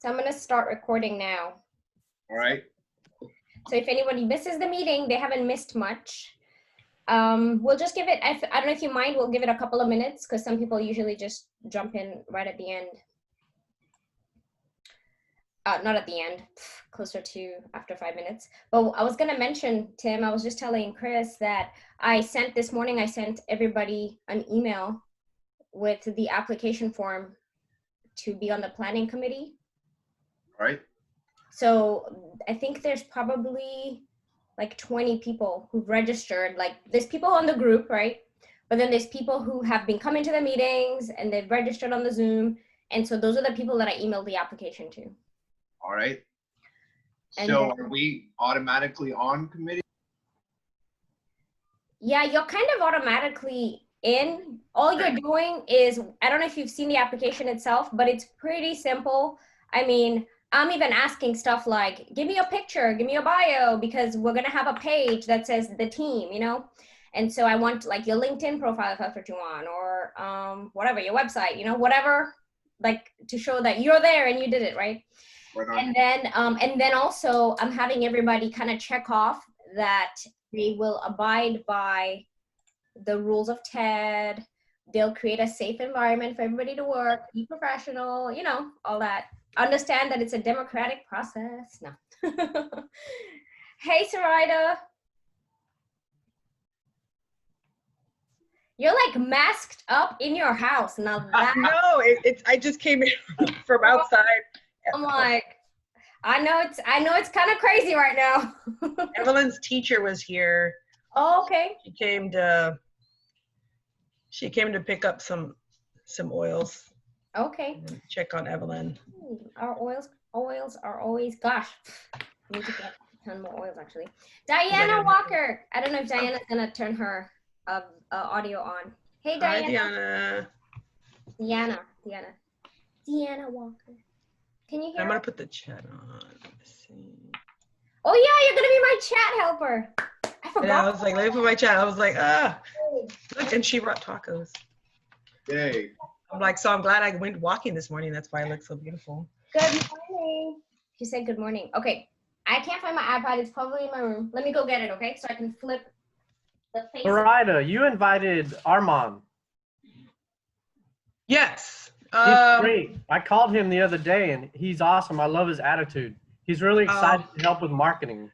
So I'm gonna start recording now. All right. So if anybody misses the meeting, they haven't missed much. We'll just give it, I don't know if you mind, we'll give it a couple of minutes because some people usually just jump in right at the end. Not at the end, closer to after 5 minutes. But I was gonna mention, Tim, I was just telling Chris that this morning, I sent everybody an email with the application form to be on the planning committee. All right. So I think there's probably like 20 people who've registered. Like there's people on the group, right? But then there's people who have been coming to the meetings and they've registered on the Zoom. And so those are the people that I emailed the application to. All right. And so then, are we automatically on committee? yeah, you're kind of automatically in. All you're doing is, I don't know if you've seen the application itself, but it's pretty simple. I mean, I'm even asking stuff like, give me a picture, give me a bio, because we're gonna have a page that says the team, you know? And so I want like your LinkedIn profile if that's what you want, or whatever, your website, you know, whatever, like to show that you're there and you did it, right? And then also I'm having everybody kind of check off that they will abide by the rules of TED. They'll create a safe environment for everybody to work, be professional, you know, all that. Understand that it's a democratic process. No. Hey, Sarita. You're like masked up in your house. Now that No, I just came in from outside. I'm like, I know it's kind of crazy right now. Evelyn's teacher was here. Oh, okay. She came to pick up some oils. Okay. Check on Evelyn. Our oils are always, gosh, I need to get a ton more oils actually. Diana Walker. I don't know if Diana's gonna turn her audio on. Hey, Diana. Hi, Diana Walker. Can you hear? I'm gonna put the chat on. Let's see. Oh yeah, you're gonna be my chat helper. I forgot. Yeah, I was like, let me put my chat. I was like, look, and she brought tacos. Yay. I'm like, so I'm glad I went walking this morning. That's why I look so beautiful. Good morning. She said good morning. Okay, I can't find my iPad. It's probably in my room. Let me go get it, okay? So I can flip the face. Marita, you invited Armand. Yes. He's great. I called him the other day, and he's awesome. I love his attitude. He's really excited to help with marketing.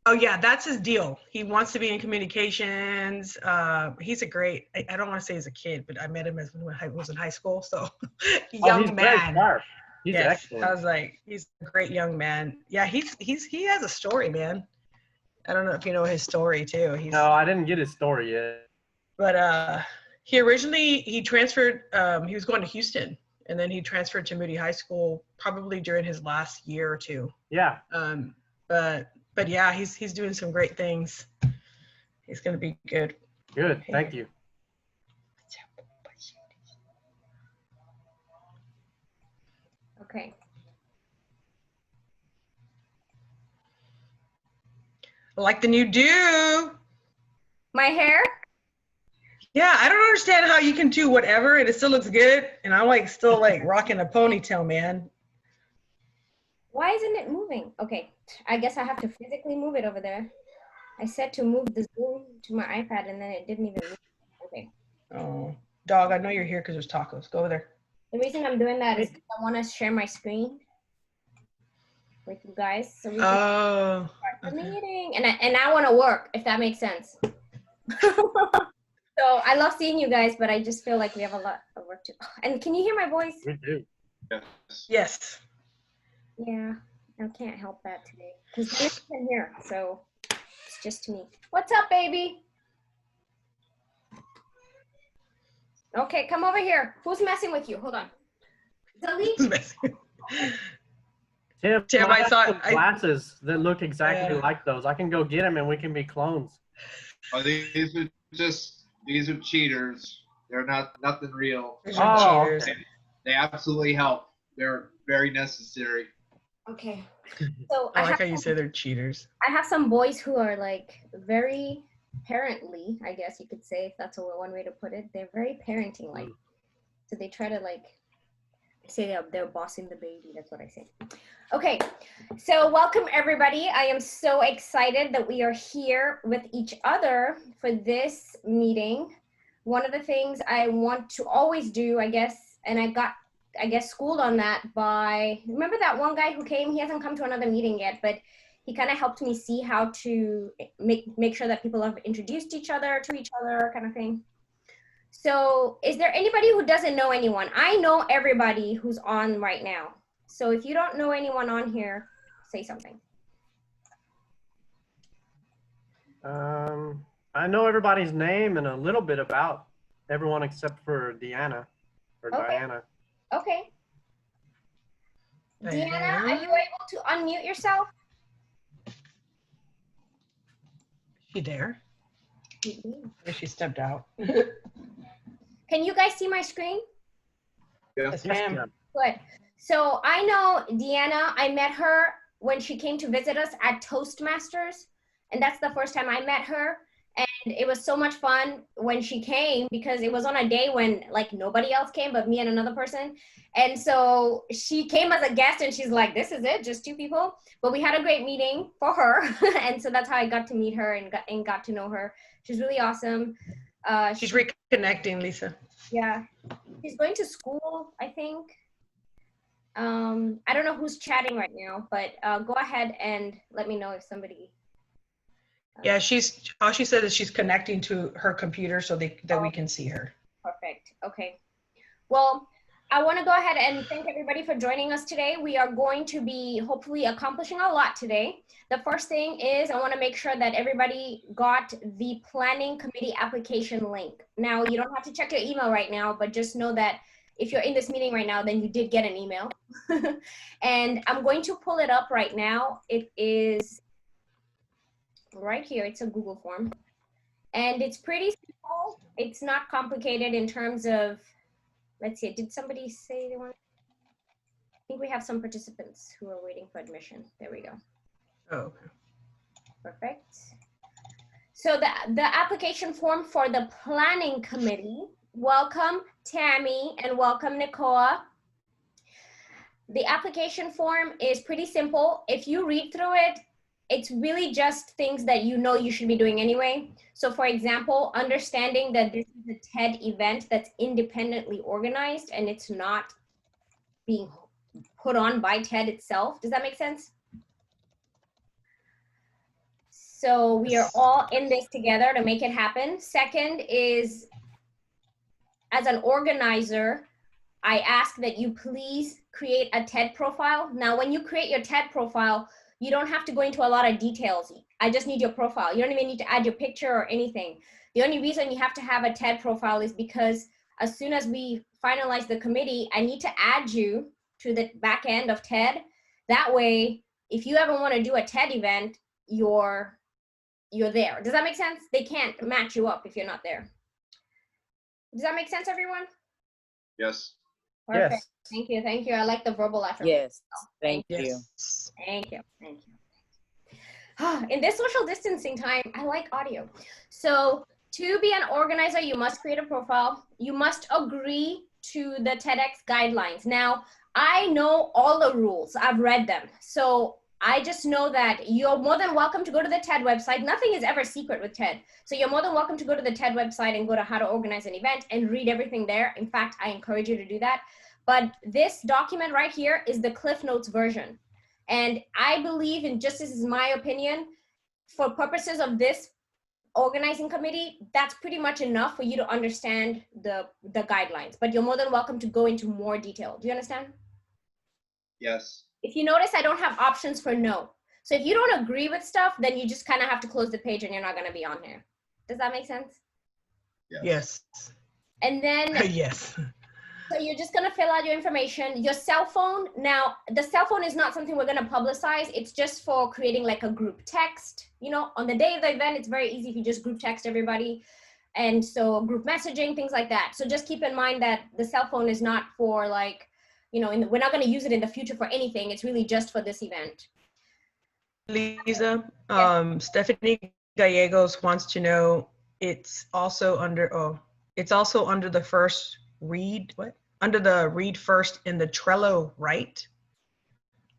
Oh yeah, that's his deal. He wants to be in communications. He's a great, I don't want to say he's a kid, but I met him when I was in high school. So young he's man. Very sharp. He's excellent. I was like, he's a great young man. Yeah, he has a story, man. I don't know if you know his story too. No, I didn't get his story yet. But he transferred, he was going to Houston, and then he transferred to Moody High School probably during his last year or two. Yeah. But yeah, he's doing some great things. He's going to be good. Good. Thank you. Okay. I like the new do. My hair? Yeah, I don't understand how you can do whatever and it still looks good. And I'm like still like rocking a ponytail, man. Why isn't it moving? Okay, I guess I have to physically move it over there. I said to move the Zoom to my iPad and then it didn't even move. Okay. Oh, dog, I know you're here because there's tacos. Go over there. The reason I'm doing that is because I want to share my screen with you guys. So we can start the meeting. And I want to work, if that makes sense. So I love seeing you guys, but I just feel like we have a lot of work to do. And can you hear my voice? We do. Yes. Yeah, I can't help that today because this isn't here, so it's just me. What's up, baby? Okay, come over here. Who's messing with you? Hold on. Delete. Tim, I saw glasses that look exactly like those. I can go get them and we can be clones. Oh, these are cheaters. They're nothing real. Oh, okay. They absolutely help. They're very necessary. Okay. So I like how you say they're cheaters. I have some boys who are like very parently, I guess you could say, if that's one way to put it. They're very parenting like. So they try to like say they're bossing the baby. That's what I say. Okay, so welcome everybody. I am so excited that we are here with each other for this meeting. One of the things I want to always do, I guess, and I got, schooled on that by, remember that one guy who came? He hasn't come to another meeting yet, but he kind of helped me see how to make sure that people have introduced each other to each other, kind of thing. So is there anybody who doesn't know anyone? I know everybody who's on right now. So if you don't know anyone on here, say something. I know everybody's name and a little bit about everyone except for Deanna or Okay. Diana. Okay. Deanna, are you able to unmute yourself? She there? She stepped out. Can you guys see my screen? Yes, ma'am. Good. So I know Deanna, I met her when she came to visit us at Toastmasters. And that's the first time I met her. And it was so much fun when she came because it was on a day when like nobody else came but me and another person. And so she came as a guest and she's like, this is it, just two people. But we had a great meeting for her. And so that's how I got to meet her and got to know her. She's really awesome. She's reconnecting, Lisa. Yeah. She's going to school, I think. I don't know who's chatting right now, but go ahead and let me know if somebody. Yeah, all she said is she's connecting to her computer so that we can see her. Perfect. Okay. Well, I want to go ahead and thank everybody for joining us today. We are going to be hopefully accomplishing a lot today. The first thing is I want to make sure that everybody got the planning committee application link. Now, you don't have to check your email right now, but just know that if you're in this meeting right now, then you did get an email. And I'm going to pull it up right now. It is right here. It's a Google form. And it's pretty simple. It's not complicated in terms of, let's see, did somebody say they want? I think we have some participants who are waiting for admission. There we go. Oh, okay. Perfect. So the application form for the planning committee, welcome Tammy and welcome Nicoa. The application form is pretty simple. If you read through it, it's really just things that you know you should be doing anyway. So for example, understanding that this is a TED event that's independently organized and it's not being put on by TED itself. Does that make sense? So we are all in this together to make it happen. Second is, as an organizer, I ask that you please create a TED profile. Now, when you create your TED profile, you don't have to go into a lot of details. I just need your profile. You don't even need to add your picture or anything. The only reason you have to have a TED profile is because as soon as we finalize the committee, I need to add you to the back end of TED. That way, if you ever want to do a TED event, you're there. Does that make sense? They can't match you up if you're not there. Does that make sense, everyone? Yes. Perfect. Yes. Thank you. Thank you. I like the verbal affirmation. Yes, thank you. Yes. Thank you. Thank you. In this social distancing time, I like audio. So to be an organizer, you must create a profile. You must agree to the TEDx guidelines. Now, I know all the rules. I've read them. So I just know that you're more than welcome to go to the TED website. Nothing is ever secret with TED. So you're more than welcome to go to the TED website and go to how to organize an event and read everything there. In fact, I encourage you to do that. But this document right here is the Cliff Notes version. And I believe, and just this is my opinion, for purposes of this organizing committee, that's pretty much enough for you to understand the guidelines. But you're more than welcome to go into more detail. Do you understand? Yes. If you notice, I don't have options for no. So if you don't agree with stuff, then you just kind of have to close the page and you're not going to be on here. Does that make sense? Yes. And then, Yes. so you're just going to fill out your information, your cell phone. Now, the cell phone is not something we're going to publicize. It's just for creating like a group text. You know, on the day of the event, it's very easy if you just group text everybody. And so group messaging, things like that. So just keep in mind that the cell phone is not for like, you know, we're not going to use it in the future for anything. It's really just for this event. Lisa, Stephanie Gallegos wants to know, it's also under the first read, what? under the read first in the Trello, right?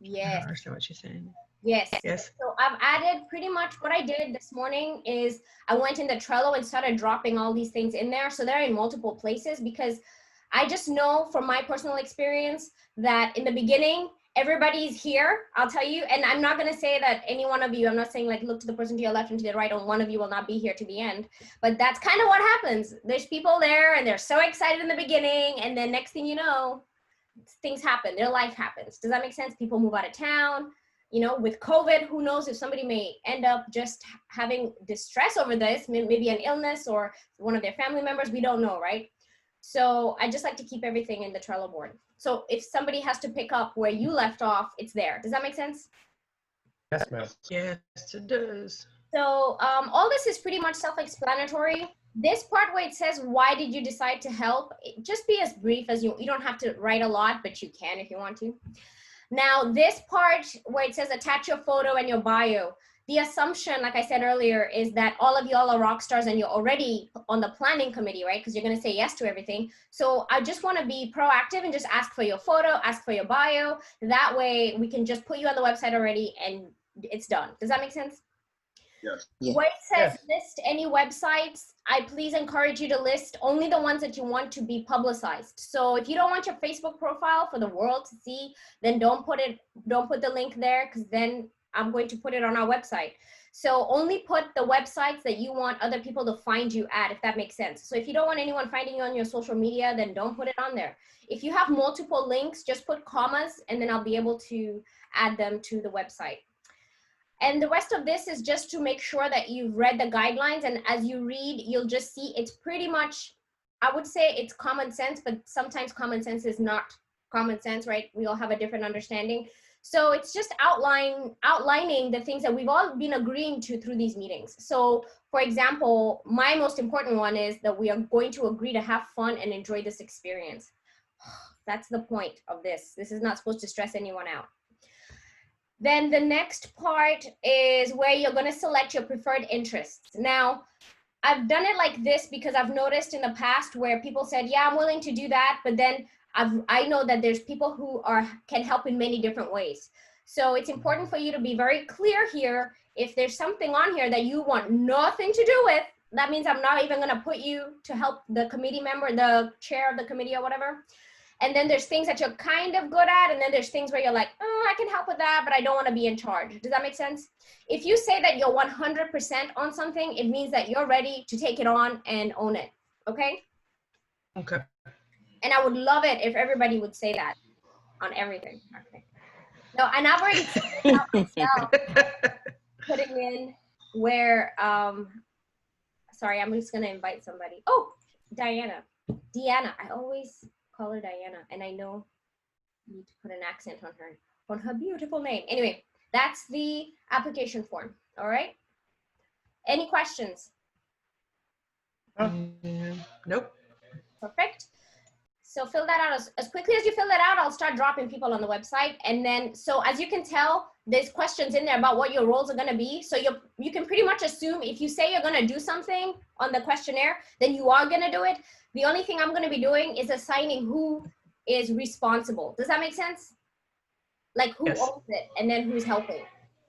I Yes. don't understand what you're saying. Yes. Yes. So I've added pretty much what I did this morning is I went into Trello and started dropping all these things in there. So they're in multiple places because I just know from my personal experience that in the beginning, everybody's here, I'll tell you, and I'm not going to say that any one of you, I'm not saying like look to the person to your left and to the right, or one of you will not be here to the end, but that's kind of what happens. There's people there and they're so excited in the beginning, and then next thing you know, things happen, their life happens. Does that make sense? People move out of town. You know, with COVID, who knows if somebody may end up just having distress over this, maybe an illness or one of their family members, we don't know, right? So I just like to keep everything in the Trello board. So if somebody has to pick up where you left off, it's there. Does that make sense? Yes, ma'am. Yes, it does. So all this is pretty much self-explanatory. This part where it says, why did you decide to help? Just be as brief as you don't have to write a lot, but you can if you want to. Now, this part where it says attach your photo and your bio, the assumption, like I said earlier, is that all of y'all are rock stars and you're already on the planning committee, right? Because you're going to say yes to everything. So I just want to be proactive and just ask for your photo, ask for your bio. That way we can just put you on the website already and it's done. Does that make sense? Yes. Yeah. Where it says Yes. list any websites, I please encourage you to list only the ones that you want to be publicized. So if you don't want your Facebook profile for the world to see, then don't put the link there, because then I'm going to put it on our website. So only put the websites that you want other people to find you at, if that makes sense. So if you don't want anyone finding you on your social media, then don't put it on there. If you have multiple links, just put commas and then I'll be able to add them to the website. And the rest of this is just to make sure that you've read the guidelines, and as you read, you'll just see it's pretty much, I would say it's common sense, but sometimes common sense is not common sense, right? We all have a different understanding. So it's just outlining the things that we've all been agreeing to through these meetings. So for example, my most important one is that we are going to agree to have fun and enjoy this experience. That's the point of this. This is not supposed to stress anyone out. Then the next part is where you're going to select your preferred interests. Now, I've done it like this because I've noticed in the past where people said, yeah, I'm willing to do that. But then I know that there's people who can help in many different ways. So it's important for you to be very clear here. If there's something on here that you want nothing to do with, that means I'm not even going to put you to help the committee member, the chair of the committee or whatever. And then there's things that you're kind of good at, and then there's things where you're like, oh, I can help with that, but I don't want to be in charge. Does that make sense? If you say that you're 100% on something, it means that you're ready to take it on and own it, okay? Okay. And I would love it if everybody would say that on everything. Okay. No, and I've already figured it out myself, putting in where, sorry, I'm just going to invite somebody. Oh, Deanna, I always call her Diana, and I know you need to put an accent on her beautiful name. Anyway, that's the application form. All right. Any questions? Nope. Perfect. So fill that out as quickly as you fill that out. I'll start dropping people on the website, and then so as you can tell, there's questions in there about what your roles are going to be. So you can pretty much assume if you say you're going to do something on the questionnaire, then you are going to do it. The only thing I'm going to be doing is assigning who is responsible. Does that make sense? Like who Yes. owns it and then who's helping.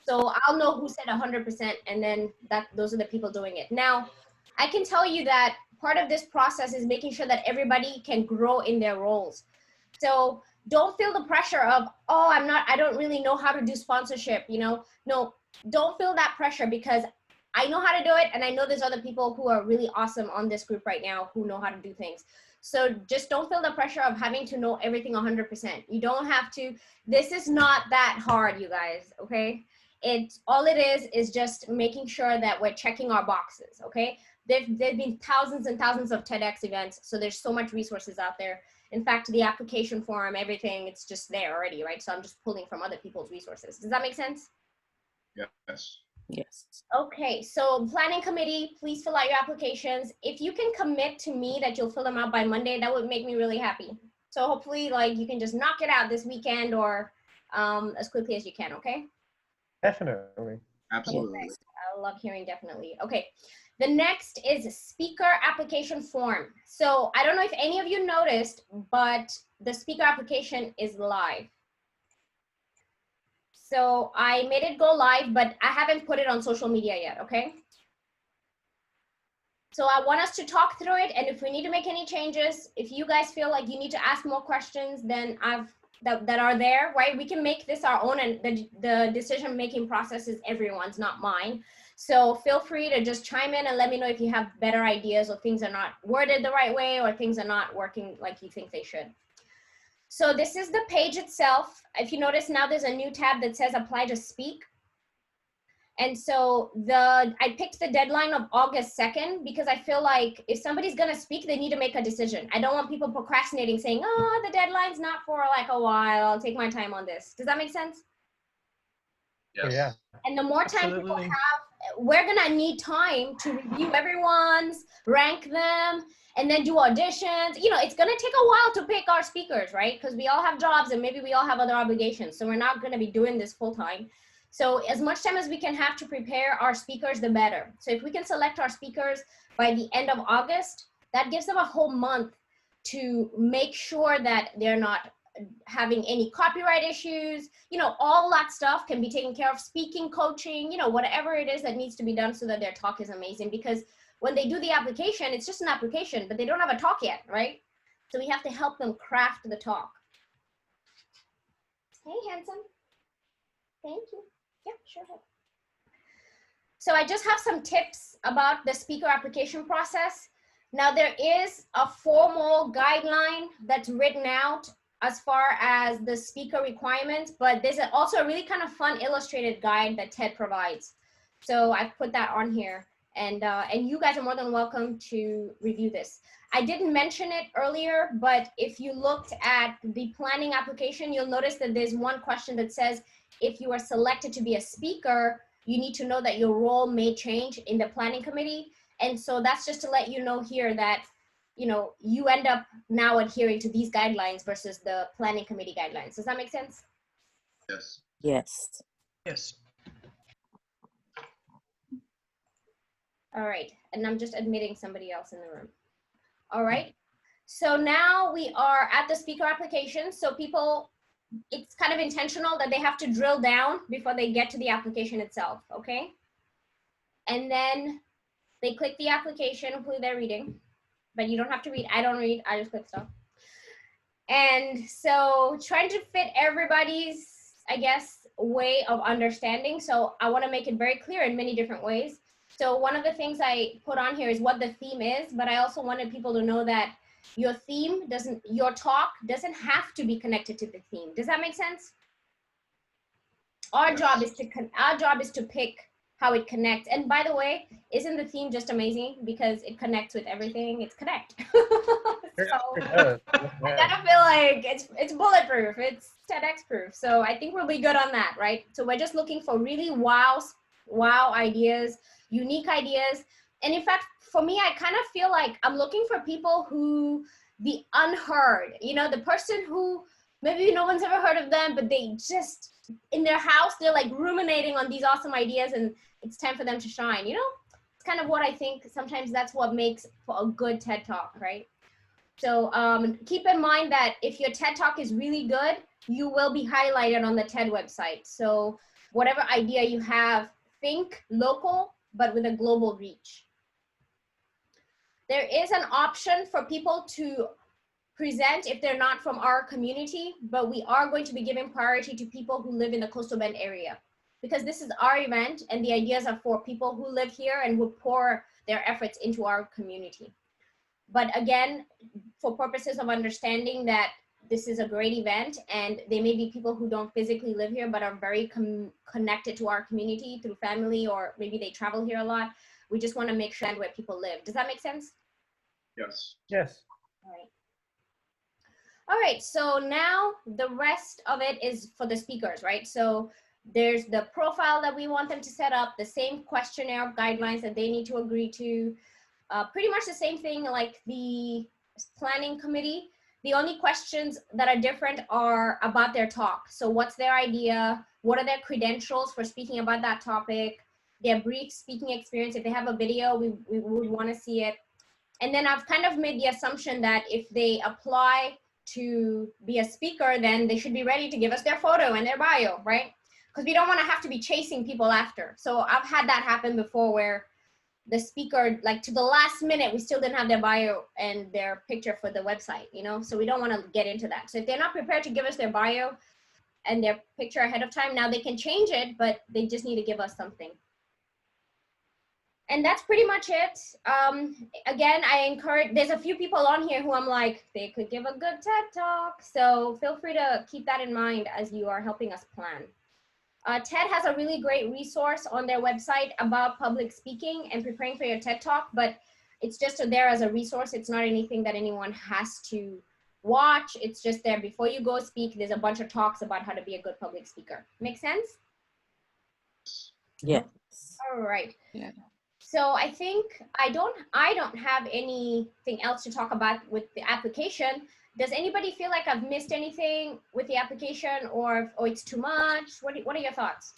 So I'll know who said 100% and then those are the people doing it. Now, I can tell you that part of this process is making sure that everybody can grow in their roles. So don't feel the pressure of, oh, I don't really know how to do sponsorship, you know? No, don't feel that pressure, because I know how to do it, and I know there's other people who are really awesome on this group right now who know how to do things. So just don't feel the pressure of having to know everything 100%. You don't have to. This is not that hard, you guys, okay? All it is just making sure that we're checking our boxes, okay? There've been thousands and thousands of TEDx events, so there's so much resources out there. In fact, the application form, everything, it's just there already, right? So I'm just pulling from other people's resources. Does that make sense? Yes. Yes. Okay, so planning committee, please fill out your applications. If you can commit to me that you'll fill them out by Monday, that would make me really happy. So hopefully, like, you can just knock it out this weekend or as quickly as you can, okay? Definitely. Absolutely. I love hearing, definitely. Okay. The next is speaker application form. So I don't know if any of you noticed, but the speaker application is live. So I made it go live, but I haven't put it on social media yet, okay? So I want us to talk through it, and if we need to make any changes, if you guys feel like you need to ask more questions than that are there, right? We can make this our own, and the decision-making process is everyone's, not mine. So feel free to just chime in and let me know if you have better ideas, or things are not worded the right way, or things are not working like you think they should. So this is the page itself. If you notice now, there's a new tab that says apply to speak. And so I picked the deadline of August 2nd because I feel like if somebody's gonna speak, they need to make a decision. I don't want people procrastinating, saying, oh, the deadline's not for like a while, I'll take my time on this. Does that make sense? Yes. Oh, yeah. And the more time people Absolutely. have, we're gonna need time to review everyone's, rank them, and then do auditions. You know, it's gonna take a while to pick our speakers, right? Because we all have jobs and maybe we all have other obligations. So we're not gonna be doing this full time. So as much time as we can have to prepare our speakers, the better. So if we can select our speakers by the end of August, that gives them a whole month to make sure that they're not having any copyright issues. You know, all that stuff can be taken care of. Speaking, coaching, you know, whatever it is that needs to be done so that their talk is amazing. Because when they do the application, it's just an application, but they don't have a talk yet, right? So we have to help them craft the talk. Hey, handsome. Thank you. Yeah, sure. So I just have some tips about the speaker application process. Now there is a formal guideline that's written out as far as the speaker requirements, but there's also a really kind of fun illustrated guide that TED provides. So I've put that on here, and you guys are more than welcome to review this. I didn't mention it earlier, but if you looked at the planning application, you'll notice that there's one question that says, if you are selected to be a speaker, you need to know that your role may change in the planning committee. And so that's just to let you know here that, you know, you end up now adhering to these guidelines versus the planning committee guidelines. Does that make sense? Yes. Yes. Yes. All right, and I'm just admitting somebody else in the room. All right, so now we are at the speaker application. So people, it's kind of intentional that they have to drill down before they get to the application itself, okay? And then they click the application, hopefully they're reading, but you don't have to read. I don't read, I just click stuff. And so trying to fit everybody's, I guess, way of understanding. So I want to make it very clear in many different ways. So one of the things I put on here is what the theme is, but I also wanted people to know that your theme doesn't, your talk doesn't have to be connected to the theme. Does that make sense? Our job is to pick how it connects. And by the way, isn't the theme just amazing because it connects with everything? It's connect. So I kind of feel like it's bulletproof. It's TEDx proof. So I think we'll be good on that, right? So we're just looking for really wow ideas, unique ideas. And in fact, for me, I kind of feel like I'm looking for people who, the unheard, you know, the person who maybe no one's ever heard of them, but they just, in their house, they're like ruminating on these awesome ideas and it's time for them to shine, you know? It's kind of what I think sometimes that's what makes for a good TED Talk, right? So keep in mind that if your TED Talk is really good, you will be highlighted on the TED website. So whatever idea you have, think local, but with a global reach. There is an option for people to present if they're not from our community, but we are going to be giving priority to people who live in the Coastal Bend area because this is our event and the ideas are for people who live here and would pour their efforts into our community. But again, for purposes of understanding that this is a great event and there may be people who don't physically live here but are very connected to our community through family or maybe they travel here a lot. We just want to make sure where people live. Does that make sense? Yes. Yes. All right. All right, so now the rest of it is for the speakers, right? So there's the profile that we want them to set up, the same questionnaire guidelines that they need to agree to, pretty much the same thing like the planning committee. The only questions that are different are about their talk. So what's their idea? What are their credentials for speaking about that topic? Their brief speaking experience. If they have a video, we would want to see it. And then I've kind of made the assumption that if they apply to be a speaker, then they should be ready to give us their photo and their bio, right? Because we don't want to have to be chasing people after. So I've had that happen before where the speaker, like to the last minute, we still didn't have their bio and their picture for the website, you know? So we don't want to get into that. So if they're not prepared to give us their bio and their picture ahead of time, now they can change it, but they just need to give us something. And that's pretty much it. Again, I encourage, there's a few people on here who I'm like, they could give a good TED Talk. So feel free to keep that in mind as you are helping us plan. TED has a really great resource on their website about public speaking and preparing for your TED Talk, but it's just there as a resource. It's not anything that anyone has to watch. It's just there before you go speak. There's a bunch of talks about how to be a good public speaker. Make sense? Yes. All right. Yeah. So I think I don't have anything else to talk about with the application. Does anybody feel like I've missed anything with the application, or it's too much? What are your thoughts?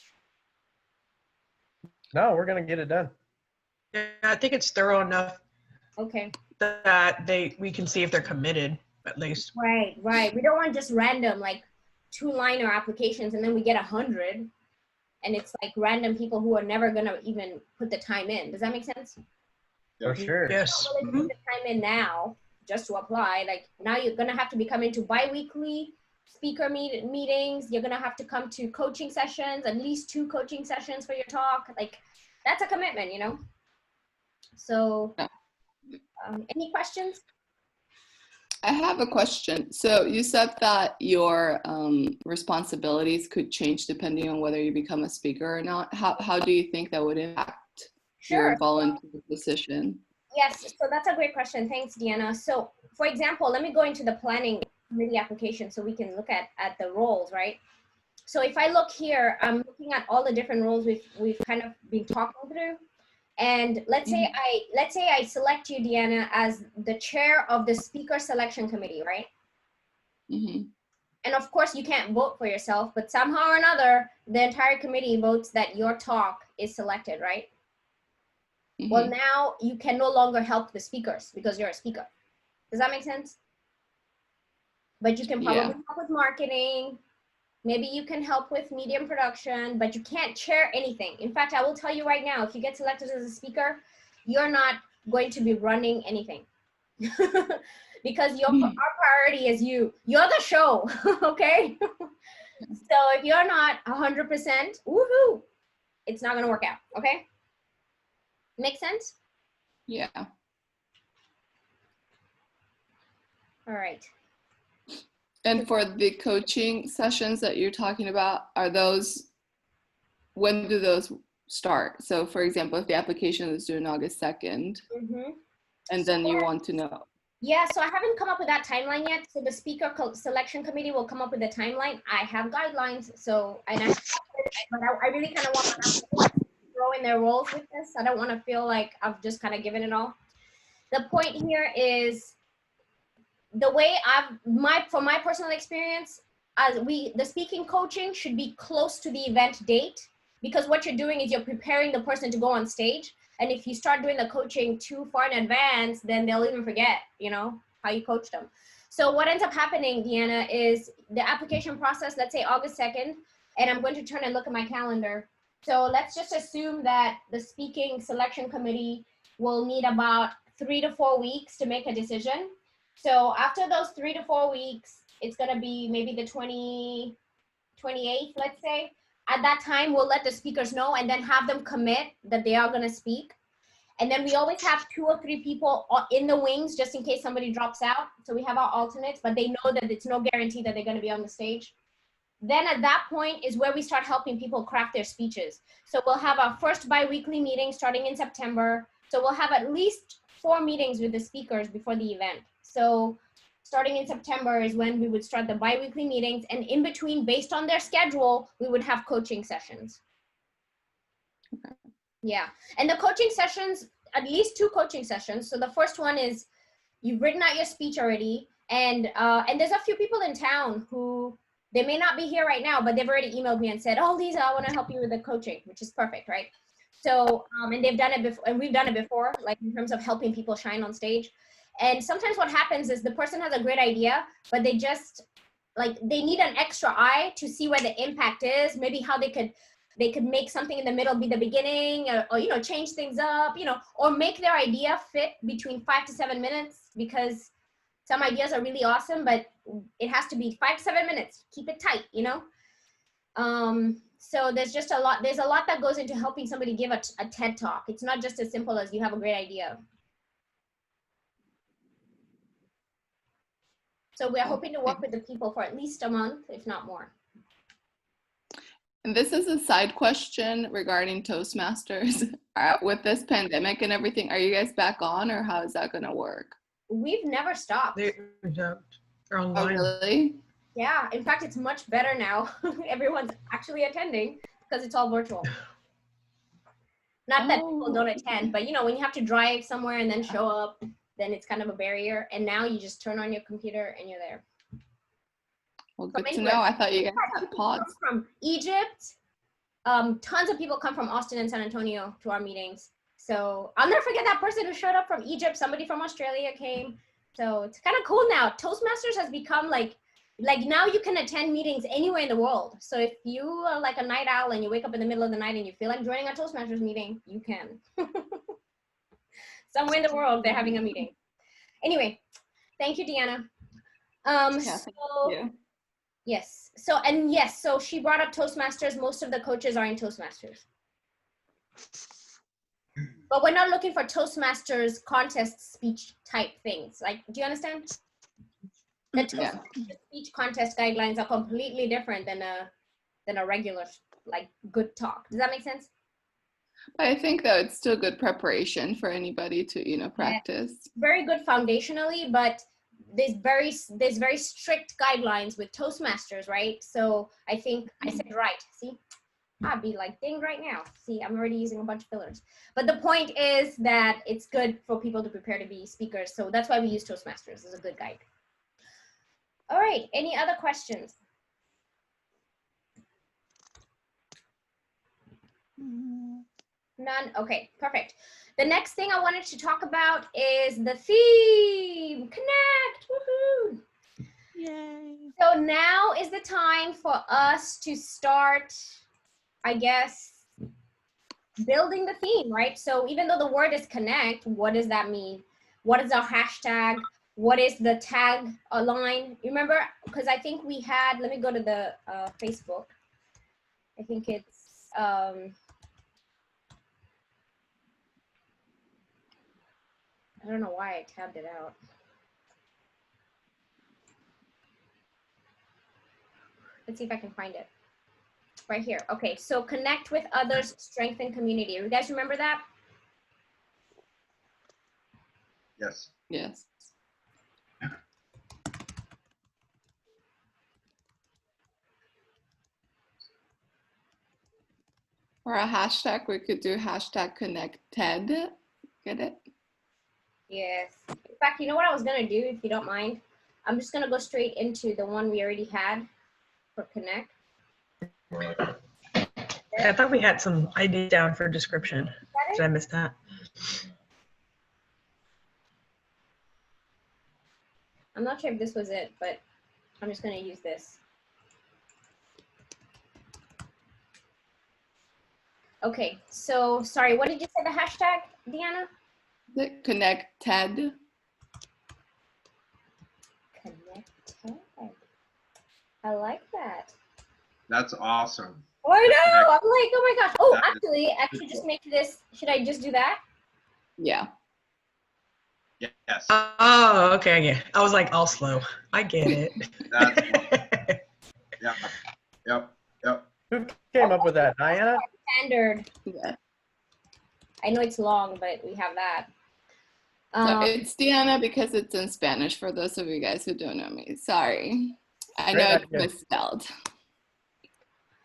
No, we're gonna get it done. Yeah, I think it's thorough enough Okay. that we can see if they're committed, at least. Right. We don't want just random like 2-liner applications and then we get 100, and it's like random people who are never gonna even put the time in. Does that make sense? For sure. Yes. Well, put the time in now just to apply. Like now you're gonna have to be coming to bi-weekly speaker meetings. You're gonna have to come to coaching sessions, at least 2 coaching sessions for your talk. Like that's a commitment, you know? So any questions? I have a question. So you said that your responsibilities could change depending on whether you become a speaker or not. How do you think that would impact your volunteer position? Yes, so that's a great question. Thanks, Deanna. So for example, let me go into the planning committee application so we can look at the roles, right? So if I look here, I'm looking at all the different roles we've kind of been talking through. And let's say I select you, Deanna, as the chair of the speaker selection committee, right? Mm-hmm. And of course you can't vote for yourself, but somehow or another, the entire committee votes that your talk is selected, right? Mm-hmm. Well, now you can no longer help the speakers because you're a speaker. Does that make sense? But you can probably help with marketing. Maybe you can help with medium production, but you can't chair anything. In fact, I will tell you right now, if you get selected as a speaker, you're not going to be running anything because our priority is you. You're the show, okay? So if you're not 100%, woohoo, it's not gonna work out, okay? Make sense? Yeah. All right. And for the coaching sessions that you're talking about, when do those start? So for example, if the application is due on August 2nd, and then you want to know. Yeah, so I haven't come up with that timeline yet. So the speaker selection committee will come up with a timeline. I have guidelines, but I really kind of want to throw in their roles with this. I don't want to feel like I've just kind of given it all. The point here is the way from my personal experience, the speaking coaching should be close to the event date, because what you're doing is you're preparing the person to go on stage. And if you start doing the coaching too far in advance, then they'll even forget, you know, how you coached them. So what ends up happening, Deanna, is the application process, let's say August 2nd, and I'm going to turn and look at my calendar. So let's just assume that the speaking selection committee will need about 3 to 4 weeks to make a decision. So after those 3 to 4 weeks, it's going to be maybe the 28th, let's say. At that time, we'll let the speakers know and then have them commit that they are going to speak. And then we always have 2 or 3 people in the wings just in case somebody drops out. So we have our alternates, but they know that it's no guarantee that they're going to be on the stage. Then at that point is where we start helping people craft their speeches. So we'll have our first bi-weekly meeting starting in September. So we'll have at least 4 meetings with the speakers before the event. So starting in September is when we would start the bi-weekly meetings, and in between, based on their schedule, we would have coaching sessions. Okay. Yeah, and the coaching sessions, at least 2 coaching sessions. So the first one is you've written out your speech already. And there's a few people in town who, they may not be here right now, but they've already emailed me and said, oh, Liza, I want to help you with the coaching, which is perfect, right? So, and they've done it before, and we've done it before, like in terms of helping people shine on stage. And sometimes what happens is the person has a great idea, but they just, like, they need an extra eye to see where the impact is, maybe how they could make something in the middle be the beginning, or you know, change things up, you know, or make their idea fit between 5 to 7 minutes, because some ideas are really awesome, but it has to be 5 to 7 minutes. Keep it tight, you know? So there's a lot that goes into helping somebody give a TED talk. It's not just as simple as you have a great idea. So we're hoping to work with the people for at least a month, if not more. And this is a side question regarding Toastmasters. With this pandemic and everything, are you guys back on, or how is that going to work? We've never stopped. They're Oh, online. really? Yeah, in fact, it's much better now. Everyone's actually attending because it's all virtual. Not that people don't attend, but you know, when you have to drive somewhere and then show up, then it's kind of a barrier. And now you just turn on your computer and you're there. Well, good to know. I thought you guys had pods. From Egypt, tons of people come from Austin and San Antonio to our meetings. So I'll never forget that person who showed up from Egypt. Somebody from Australia came. So it's kind of cool now. Toastmasters has become like now you can attend meetings anywhere in the world. So if you are like a night owl and you wake up in the middle of the night and you feel like joining a Toastmasters meeting, you can. Somewhere in the world, they're having a meeting. Anyway, thank you, Deanna. Yes. So she brought up Toastmasters. Most of the coaches are in Toastmasters. But we're not looking for Toastmasters contest speech type things. Like, do you understand? The Toastmasters speech contest guidelines are completely different than a regular, like, good talk. Does that make sense? But I think though it's still good preparation for anybody to, you know, practice. Yeah, very good foundationally, but there's very strict guidelines with Toastmasters, right? So I think I said right. See, I'd be like ding right now. See, I'm already using a bunch of fillers. But the point is that it's good for people to prepare to be speakers. So that's why we use Toastmasters as a good guide. All right, any other questions? None? Okay, perfect. The next thing I wanted to talk about is the theme. Connect, woohoo! Yay. So now is the time for us to start, I guess, building the theme, right? So even though the word is connect, what does that mean? What is our hashtag? What is the tag line? Remember, because I think we had, let me go to the Facebook. I think it's, I don't know why I tabbed it out. Let's see if I can find it. Right here. Okay, so connect with others, strengthen community. You guys remember that? Yes. Yes. Or a hashtag, we could do hashtag connect TED. Get it? Yes. In fact, you know what I was gonna do, if you don't mind? I'm just gonna go straight into the one we already had for connect. I thought we had some ideas down for description. Did I miss that? I'm not sure if this was it, but I'm just gonna use this. Okay, so sorry, what did you say the hashtag, Deanna? Connect TED. Connect TED. I like that. That's awesome. Oh, I know. I'm like, oh my gosh. Oh, That is actually, just make this. Should I just do that? Yeah. Yes. Oh, okay. Yeah. I was like all slow. I get it. That's yeah. Yep. Who came up with that, Diana? Standard. Yeah. I know it's long, but we have that. So it's Diana because it's in Spanish for those of you guys who don't know me. Sorry. I know it's misspelled.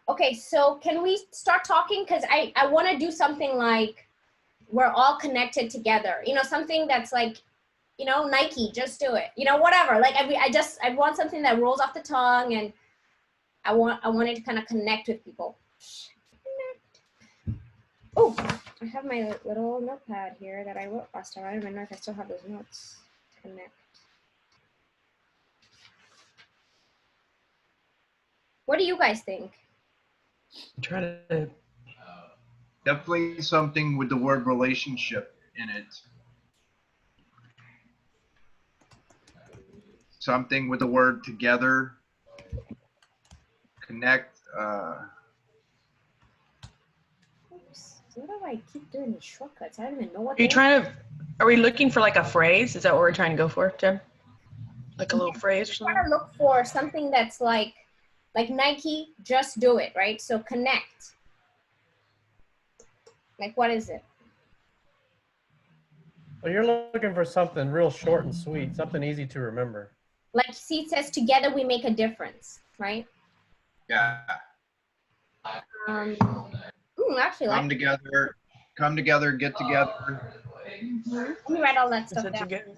Okay, so can we start talking? Because I want to do something like we're all connected together. You know, something that's like you know, Nike, just do it. You know, whatever. Like I want something that rolls off the tongue, and I wanted to kind of connect with people. Oh, I have my little notepad here that I wrote last time. I don't even know if I still have those notes. Connect. What do you guys think? I'm trying to. Definitely something with the word relationship in it. Something with the word together, connect. Oops. What do I keep doing these shortcuts? I don't even know what. Are you trying to? Are we looking for like a phrase? Is that what we're trying to go for, Jen? Like a little phrase or I'm something? trying to look for something that's like Nike, just do it, right? So connect. Like, what is it? Well, you're looking for something real short and sweet, something easy to remember. Like, see, it says together we make a difference, right? Yeah. Actually, Come together, get together. let me write all that stuff down. Together.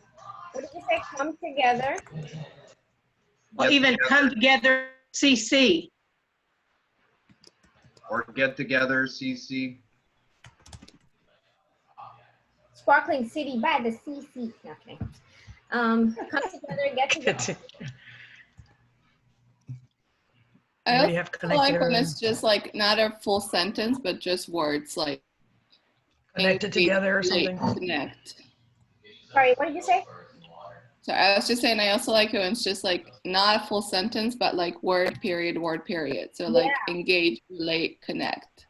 What did you say? Come together. Or Get even together. come together, CC. Or get together, CC. Sparkling city by the CC. No, kidding. Come together, get together. I Already also have like connected when or it's just like not a full sentence, but just words like connected engage, together or relate, something. connect. Sorry, what did you say? So I was just saying, I also like it when it's just like not a full sentence, but like word period. So like engage, relate, connect.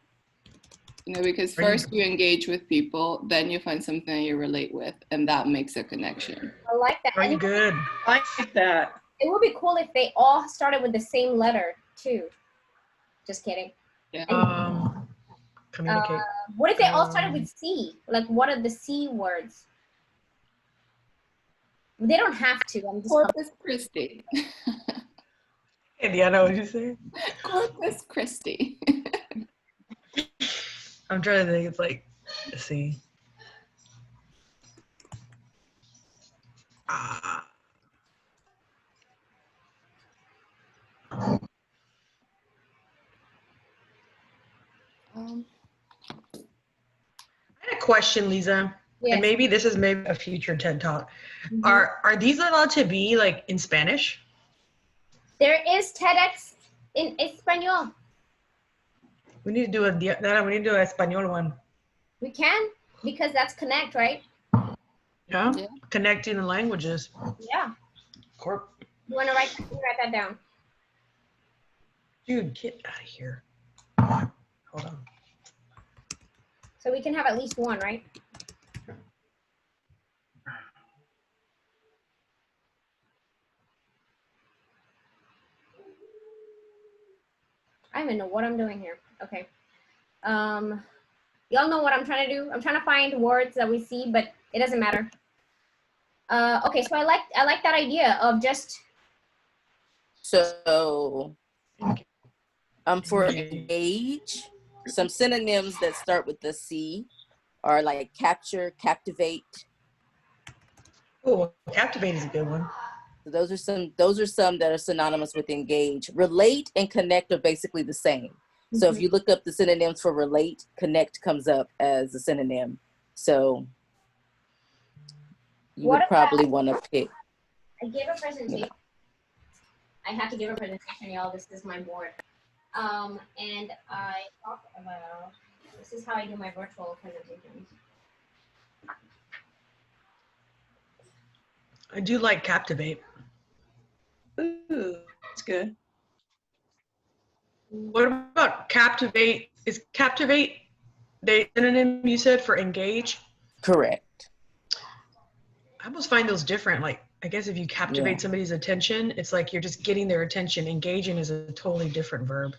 You know, because first you engage with people, then you find something that you relate with, and that makes a connection. I like that. Are you And good? I like that. it would be cool if they all started with the same letter too. Just kidding. Yeah. Communicate. What if they all started with C? Like, what are the C words? They don't have to. I'm just. Corpus Christi. Indiana, what did you say? Corpus Christi. I'm trying to think. It's like, let's see. I had a question, Liza. Yes. And maybe this is maybe a future TED Talk. Mhm. Are these allowed to be like in Spanish? There is TEDx in Espanol. We need to do we need to do a Espanol one. We can, because that's connect, right? Yeah? Yeah. Connecting the languages. Yeah. Corp. You want to write that down? Dude, get out of here. Hold on. So we can have at least one, right? I don't even know what I'm doing here. Okay. Y'all know what I'm trying to do? I'm trying to find words that we see, but it doesn't matter. Okay, so I like that idea of just. So for engage, some synonyms that start with the C are like capture, captivate. Oh, captivate is a good one. So those are some that are synonymous with engage. Relate and connect are basically the same. So if you look up the synonyms for relate, connect comes up as a synonym. So you would probably want to pick. I gave a presentation. I have to give a presentation, y'all. This is my board. And I talked about, this is how I do my virtual presentations. I do like captivate. Ooh, that's good. What about captivate? Is captivate the synonym you said for engage? Correct. I almost find those different. Like, I guess if you captivate somebody's attention, it's like you're just getting their attention. Engaging is a totally different verb.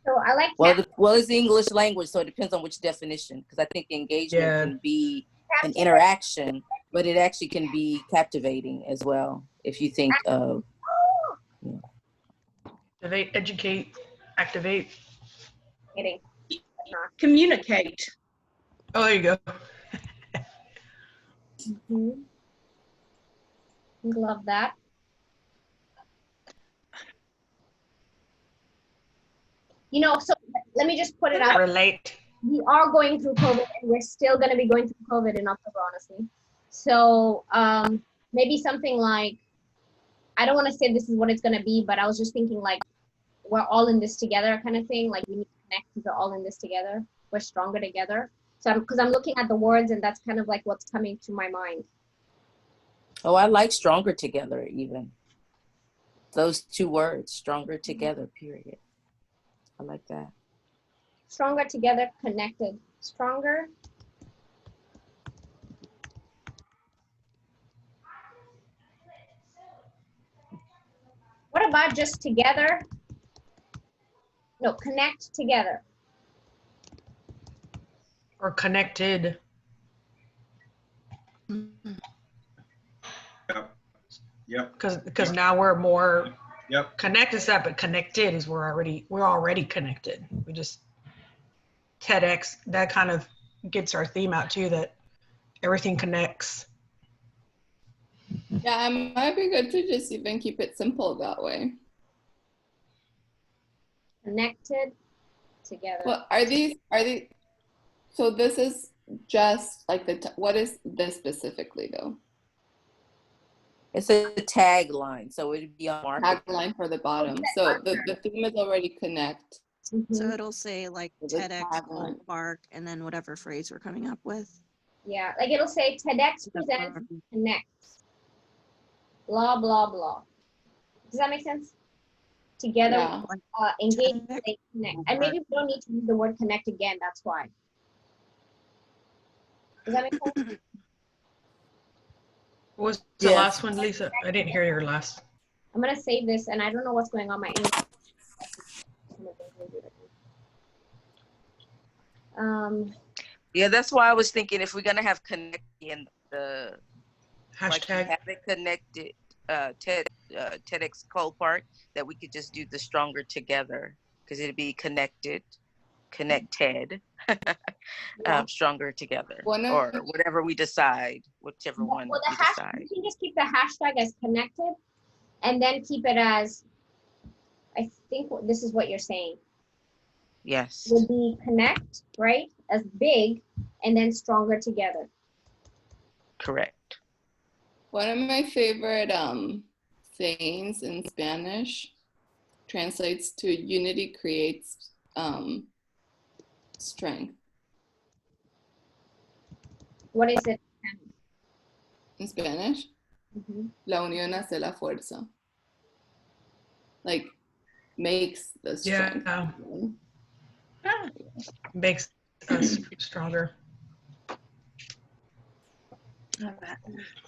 So I like well, it's the English language, so it depends on which definition. Because I think engagement can be an interaction, but it actually can be captivating as well. If you think of Activate, educate, activate. Kidding. Communicate. Oh, there you go. Love that. You know, so let me just put it out. Relate. We are going through COVID, and we're still going to be going through COVID in October, honestly. So maybe something like, I don't want to say this is what it's going to be, but I was just thinking like, we're all in this together kind of thing. Like we need to connect because we're all in this together. We're stronger together. So because I'm looking at the words, and that's kind of like what's coming to my mind. Oh, I like stronger together even. Those two words, stronger together, period. I like that. Stronger together, connected. Stronger. What about just together? No, connect together. Or connected. Yep. Yep. Because now we're more Yep. connected is that, but connected is we're already connected. We just TEDx, that kind of gets our theme out too, that everything connects. Yeah, it might be good to just even keep it simple that way. Connected together. Well, are these, so this is just like what is this specifically though? It's a tagline, so it'd be on market. Tagline for the bottom. So the theme is already connect. So it'll say like So the TEDx, tagline. Park, and then whatever phrase we're coming up with. Yeah, like it'll say TEDx presents connects. Blah, blah, blah. Does that make sense? Together, Yeah. engage, they connect. And maybe we don't need to use the word connect again, that's why. Does that make sense? What was the Yes. last one, Lisa? I didn't hear your last. I'm gonna save this, and I don't know what's going on my English. Yeah, that's why I was thinking if we're gonna have connect in the like Hashtag. have it connected TEDxColePark, that we could just do the stronger together because it'd be connected, stronger together, or whatever we decide, whichever one Well, we decide. you can just keep the hashtag as connected, and then keep it as, I think this is what you're saying, Yes. would be connect, right, as big, and then stronger together. Correct. One of my favorite sayings in Spanish translates to unity creates strength. What is it? In Spanish, Mhm. la unión hace la fuerza. Like makes the strength. Yeah. Makes us stronger.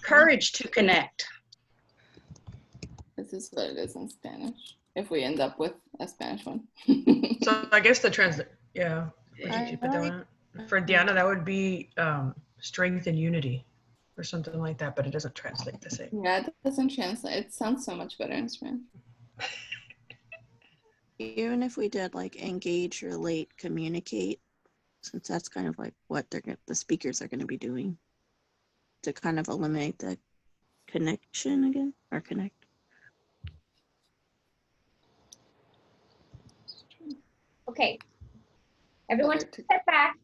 Courage to connect. This is what it is in Spanish. If we end up with a Spanish one. So I guess for Diana, that would be strength and unity or something like that, but it doesn't translate the same. Yeah, it doesn't translate. It sounds so much better in Spanish. Even if we did like engage, relate, communicate, since that's kind of like what the speakers are going to be doing, to kind of eliminate the connection again, or connect. Okay. Everyone Better take a step back.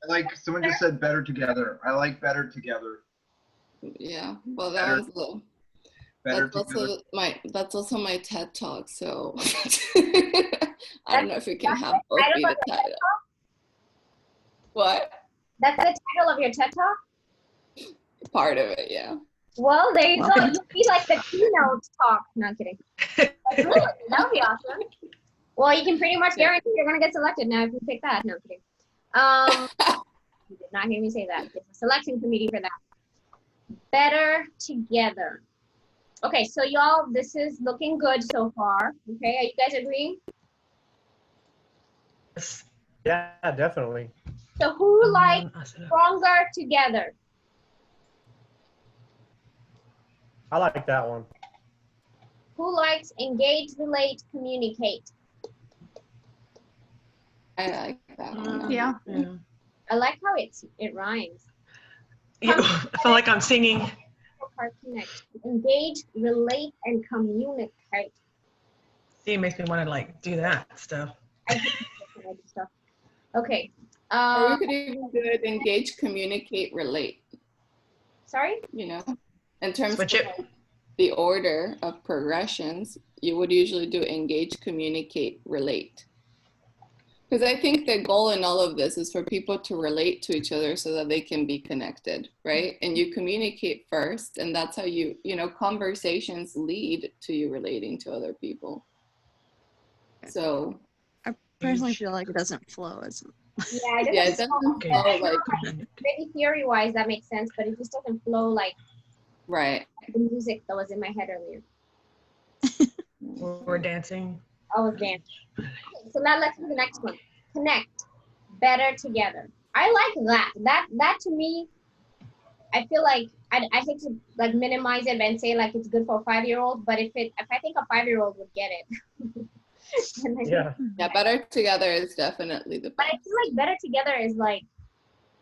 Like someone just said, better together. I like better together. Yeah, well, that Better- one's low. Better That's together. also my TED talk. So I don't know if we can have both be the title. What? That's the title of your TED Talk? Part of it, yeah. Well, there you go. Welcome. You'll be like the keynote talk. No, I'm kidding. Really? That would be awesome. Well, you can pretty much guarantee you're going to get selected now if you pick that. No, I'm kidding. You did not hear me say that. There's a selection committee for that. Better together. Okay, so y'all, this is looking good so far. Okay, are you guys agreeing? Yeah, definitely. So who likes stronger together? I like that one. Who likes engage, relate, communicate? I like that one. Yeah. I like how it rhymes. Yeah, I feel like I'm singing. TEDxColePark connect. Engage, relate, and communicate. See, it makes me want to like do that stuff. I hate this kind of stuff. Okay. Or we could even do it engage, communicate, relate, Sorry? you know, in terms Switch of it. the order of progressions, you would usually do engage, communicate, relate. Because I think the goal in all of this is for people to relate to each other so that they can be connected, right? And you communicate first, and that's how you know, conversations lead to you relating to other people. So I personally feel like it doesn't flow as Yeah, it yeah, it doesn't doesn't Okay. feel like, maybe theory-wise that makes sense, but it just doesn't flow like right. the music that was in my head earlier. We're dancing. I was dancing. Okay, so now let's do the next one. Connect, better together. I like that. That to me, I feel like I hate to like minimize it and say like it's good for a 5-year-old, but if I think a 5-year-old would get it. Yeah. Yeah, better together is definitely the But I best. feel like better together is like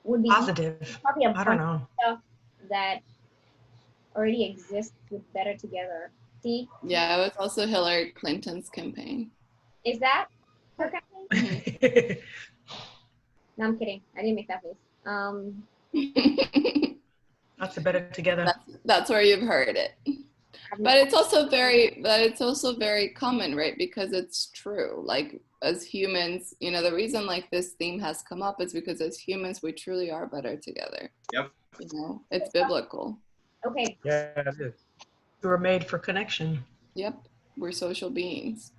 would be Positive. probably a I bunch don't know. of stuff that already exists with better together. See, Yeah, it was also Hillary Clinton's campaign. is that her campaign? No, I'm kidding. I didn't make that face. That's a better together. That's where you've heard it. But it's also very common, right? Because it's true. Like as humans, you know, the reason like this theme has come up is because as humans, we truly are better together. Yep. You know, it's biblical. Okay. Yeah, it is. We were made for connection. Yep, we're social beings.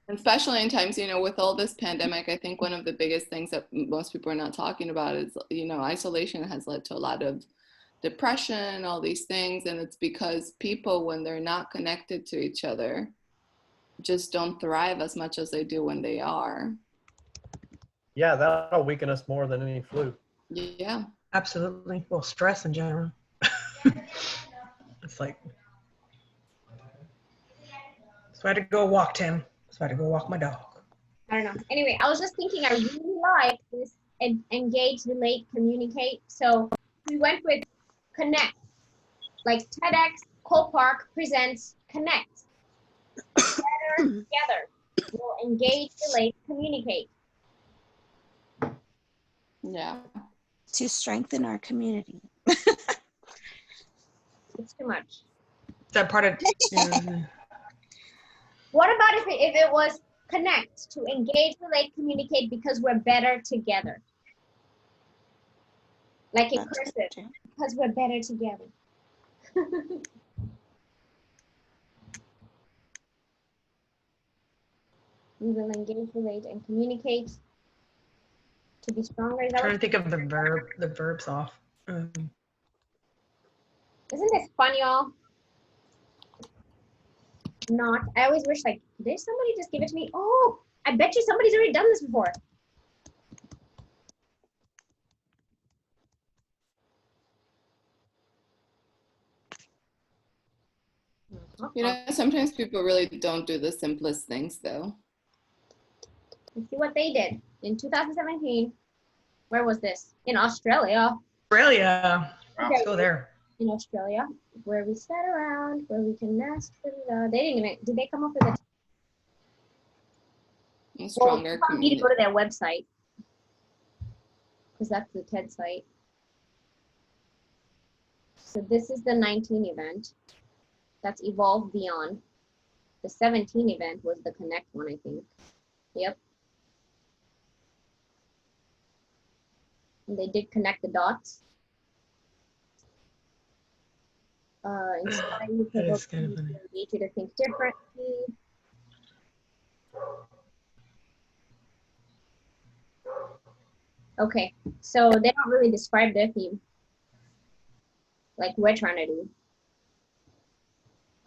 And especially in times, you know, with all this pandemic, I think one of the biggest things that most people are not talking about is, you know, isolation has led to a lot of depression, all these things. And it's because people, when they're not connected to each other, just don't thrive as much as they do when they are. Yeah, that'll weaken us more than any flu. Yeah. Absolutely. Well, stress in general. It's like, so I had to go walk Tim. So I had to go walk my dog. I don't know. Anyway, I was just thinking I really like this engage, relate, communicate. So we went with connect. Like TEDxColePark presents connect. Better together. We'll engage, relate, communicate. Yeah. to strengthen our community. It's too much. Is that part of What about if it was connect, to engage, relate, communicate because we're better together? Like in That's cursive, good too. because we're better together. We will engage, relate, and communicate to be stronger. Is that trying to what- think of the verbs off. Isn't this fun, y'all? Not. I always wish like, did somebody just give it to me? Oh, I bet you somebody's already done this before. You know, sometimes people really don't do the simplest things though. Let's see what they did in 2017. Where was this? In Australia. Australia. Let's go there. In Australia, where we sat around, where we can nest. They didn't even. Did they come up with a A stronger well, you need to go community. to their website because that's the TED site. So this is the 19 event. That's Evolve Beyond. The 17 event was the Connect one, I think. Yep. And they did connect the dots. Inspire you, That provoke is kind of you, funny. engage you to think differently. Okay, so they don't really describe their theme like we're trying to do.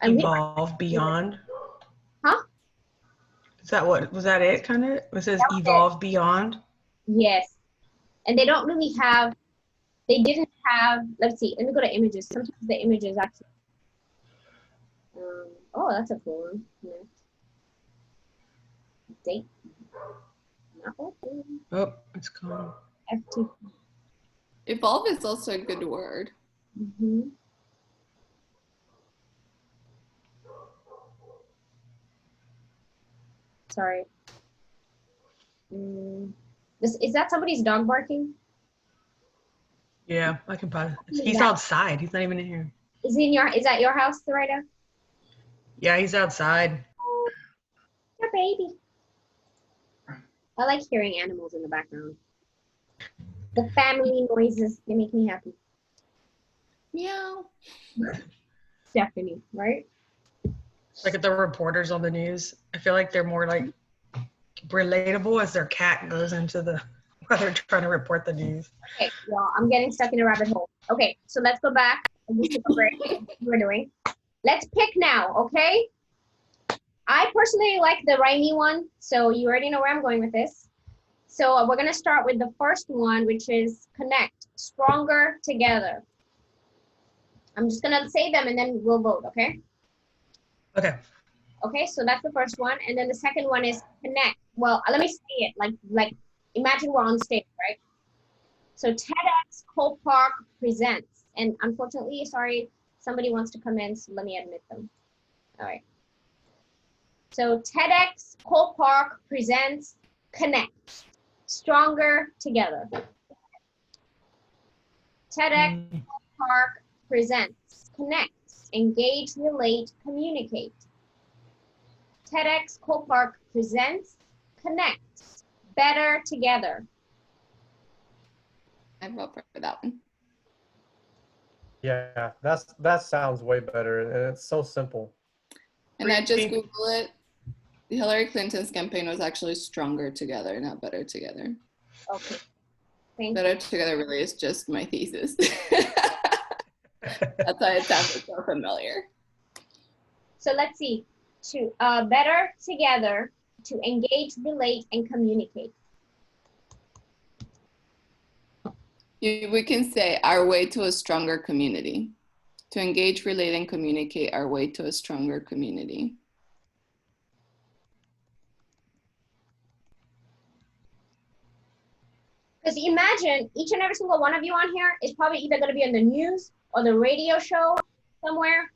And we, Evolve beyond. huh? Is that what was that it kind of? It says That was it. evolve beyond. Yes. And they don't really have, they didn't have, let's see, let me go to images. Sometimes the images actually, oh, that's a cool one. Next. Date. Not Oh, it's gone. FT. Evolve is also a good word. Mhm. Sorry. Is that somebody's dog barking? Yeah, I can probably. Who's He's that? outside. He's not even in here. Is that your house, Sarita? Yeah, he's outside. Oh, your baby. I like hearing animals in the background. The family noises, they make me happy. Meow. Stephanie, right? Like at the reporters on the news. I feel like they're more like relatable as their cat goes into the while they're trying to report the news. Okay, well, I'm getting stuck in a rabbit hole. Okay, so let's go back and just take a break. We're doing. Let's pick now, okay? I personally like the rhymey one, so you already know where I'm going with this. So we're gonna start with the first one, which is connect, stronger together. I'm just gonna say them and then we'll vote, okay? Okay. Okay, so that's the first one, and then the second one is connect. Well, let me say it like imagine we're on stage, right? So TEDxColePark presents, and unfortunately, sorry, somebody wants to come in, so let me admit them. All right. So TEDxColePark presents connect, stronger together. TEDxColePark presents connect, engage, relate, communicate. TEDxColePark presents connect, better together. I vote for that one. Yeah, that sounds way better, and it's so simple. And I just Googled it. Hillary Clinton's campaign was actually stronger together, not better together. Okay. Thank Better you. together really is just my thesis. That's why it sounded so familiar. So let's see. To better together, to engage, relate, and communicate. We can say our way to a stronger community. To engage, relate, and communicate our way to a stronger community. Because imagine each and every single one of you on here is probably either going to be on the news or the radio show somewhere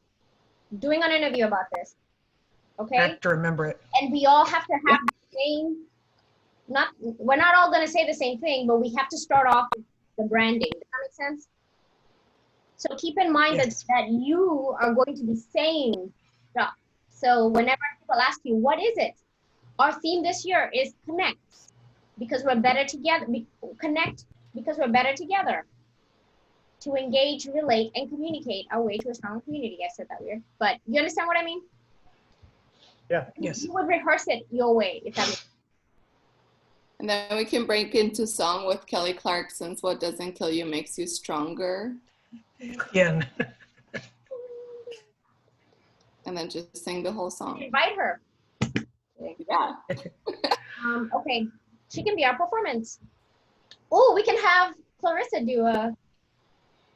doing an interview about this. I Okay? have to remember it. And we all have to have the same, we're not all going to say the same thing, but we have to start off with the branding. Does that make sense? So keep in mind Yes. that you are going to be saying stuff. So whenever people ask you, what is it? Our theme this year is connect, because we're better together. Connect because we're better together. To engage, relate, and communicate our way to a strong community. I said that weird, but you understand what I mean? Yeah. Yes. You would rehearse it your way, if that makes sense. And then we can break into song with Kelly Clarkson's What Doesn't Kill You Makes You Stronger. Yeah. And then just sing the whole song. Invite her. Yeah. Okay, she can be our performance. Oh, we can have Clarissa do a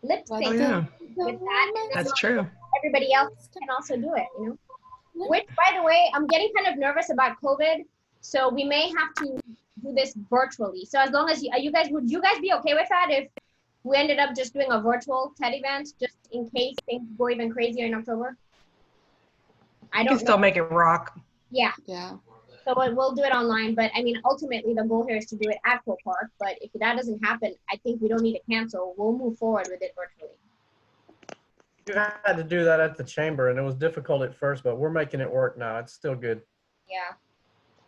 lip Oh, sync yeah. with that. And That's true. everybody else can also do it, you know? Which, by the way, I'm getting kind of nervous about COVID, so we may have to do this virtually. So as long as would you guys be okay with that if we ended up just doing a virtual TED event, just in case things go even crazier in October? I You don't can still know. make it rock. Yeah, Yeah. so we'll do it online, but I mean, ultimately the goal here is to do it at Cole Park, but if that doesn't happen, I think we don't need to cancel. We'll move forward with it virtually. You had to do that at the chamber, and it was difficult at first, but we're making it work now. It's still good. Yeah.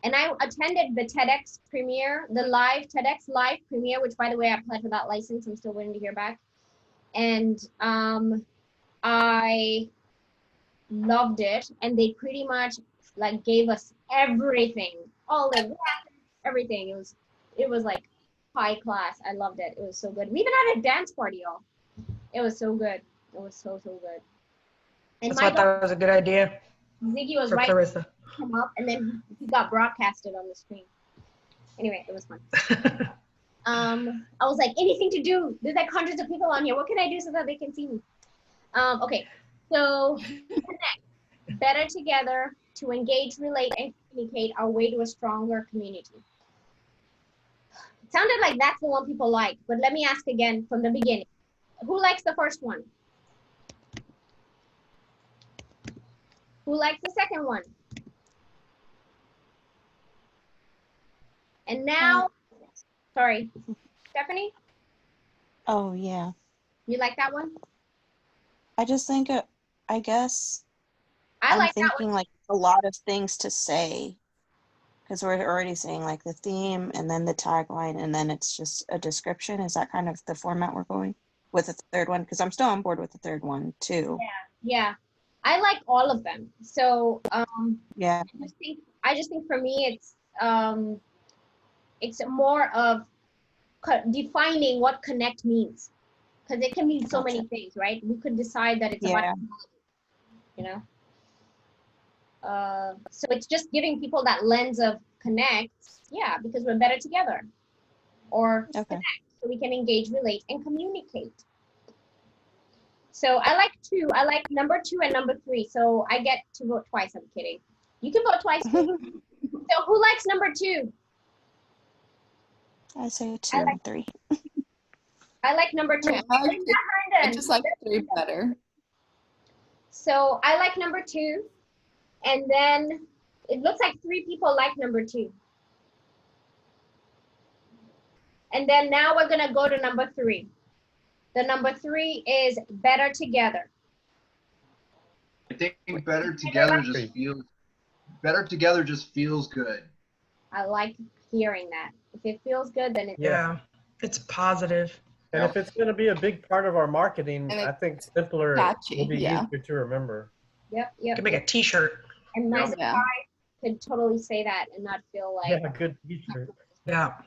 And I attended the TEDx premiere, the TEDx live premiere, which by the way, I applied for that license. I'm still waiting to hear back. And I loved it. And they pretty much like gave us everything, all the everything. It was like high class. I loved it. It was so good. We even had a dance party, y'all. It was so good. It was so good. And That's why I thought it was a good idea Ziggy was for right Clarissa. to come up, and then he got broadcasted on the screen. Anyway, it was fun. I was like, anything to do. There's like hundreds of people on here. What can I do so that they can see me? Okay, so connect, better together, to engage, relate, and communicate our way to a stronger community. It sounded like that's the one people like, but let me ask again from the beginning. Who likes the first one? Who likes the second one? And now, sorry, Stephanie, Oh, yeah. you like that one? I just think, I guess I I'm like that one. thinking like a lot of things to say because we're already saying like the theme and then the tagline and then it's just a description. Is that kind of the format we're going with the third one? Because I'm still on board with the third one too. Yeah, I like all of them. So Yeah. I just think for me it's more of defining what connect means, because it can mean so many things, right? We could decide that it's about, you know. So it's just giving people that lens of connect, yeah, because we're better together, or connect, so we can engage, relate, and communicate. So I like two. I like number 2 and number 3. So I get to vote twice. I'm kidding. You can vote twice too. So who likes number 2? I say 2 and 3. I like number 2. I just like 3 better. So I like number 2. And then it looks like 3 people like number 2. And then now we're gonna go to number 3. The number 3 is better together. I think better together just feels good. I like hearing that. If it feels good, then it's Yeah, it's positive. And if it's going to be a big part of our marketing, And I think simpler catchy, will be yeah. easier to remember. Yep. You can make a T-shirt. And my Yeah. could totally say that and not feel like. Yeah, good t-shirt. Yeah.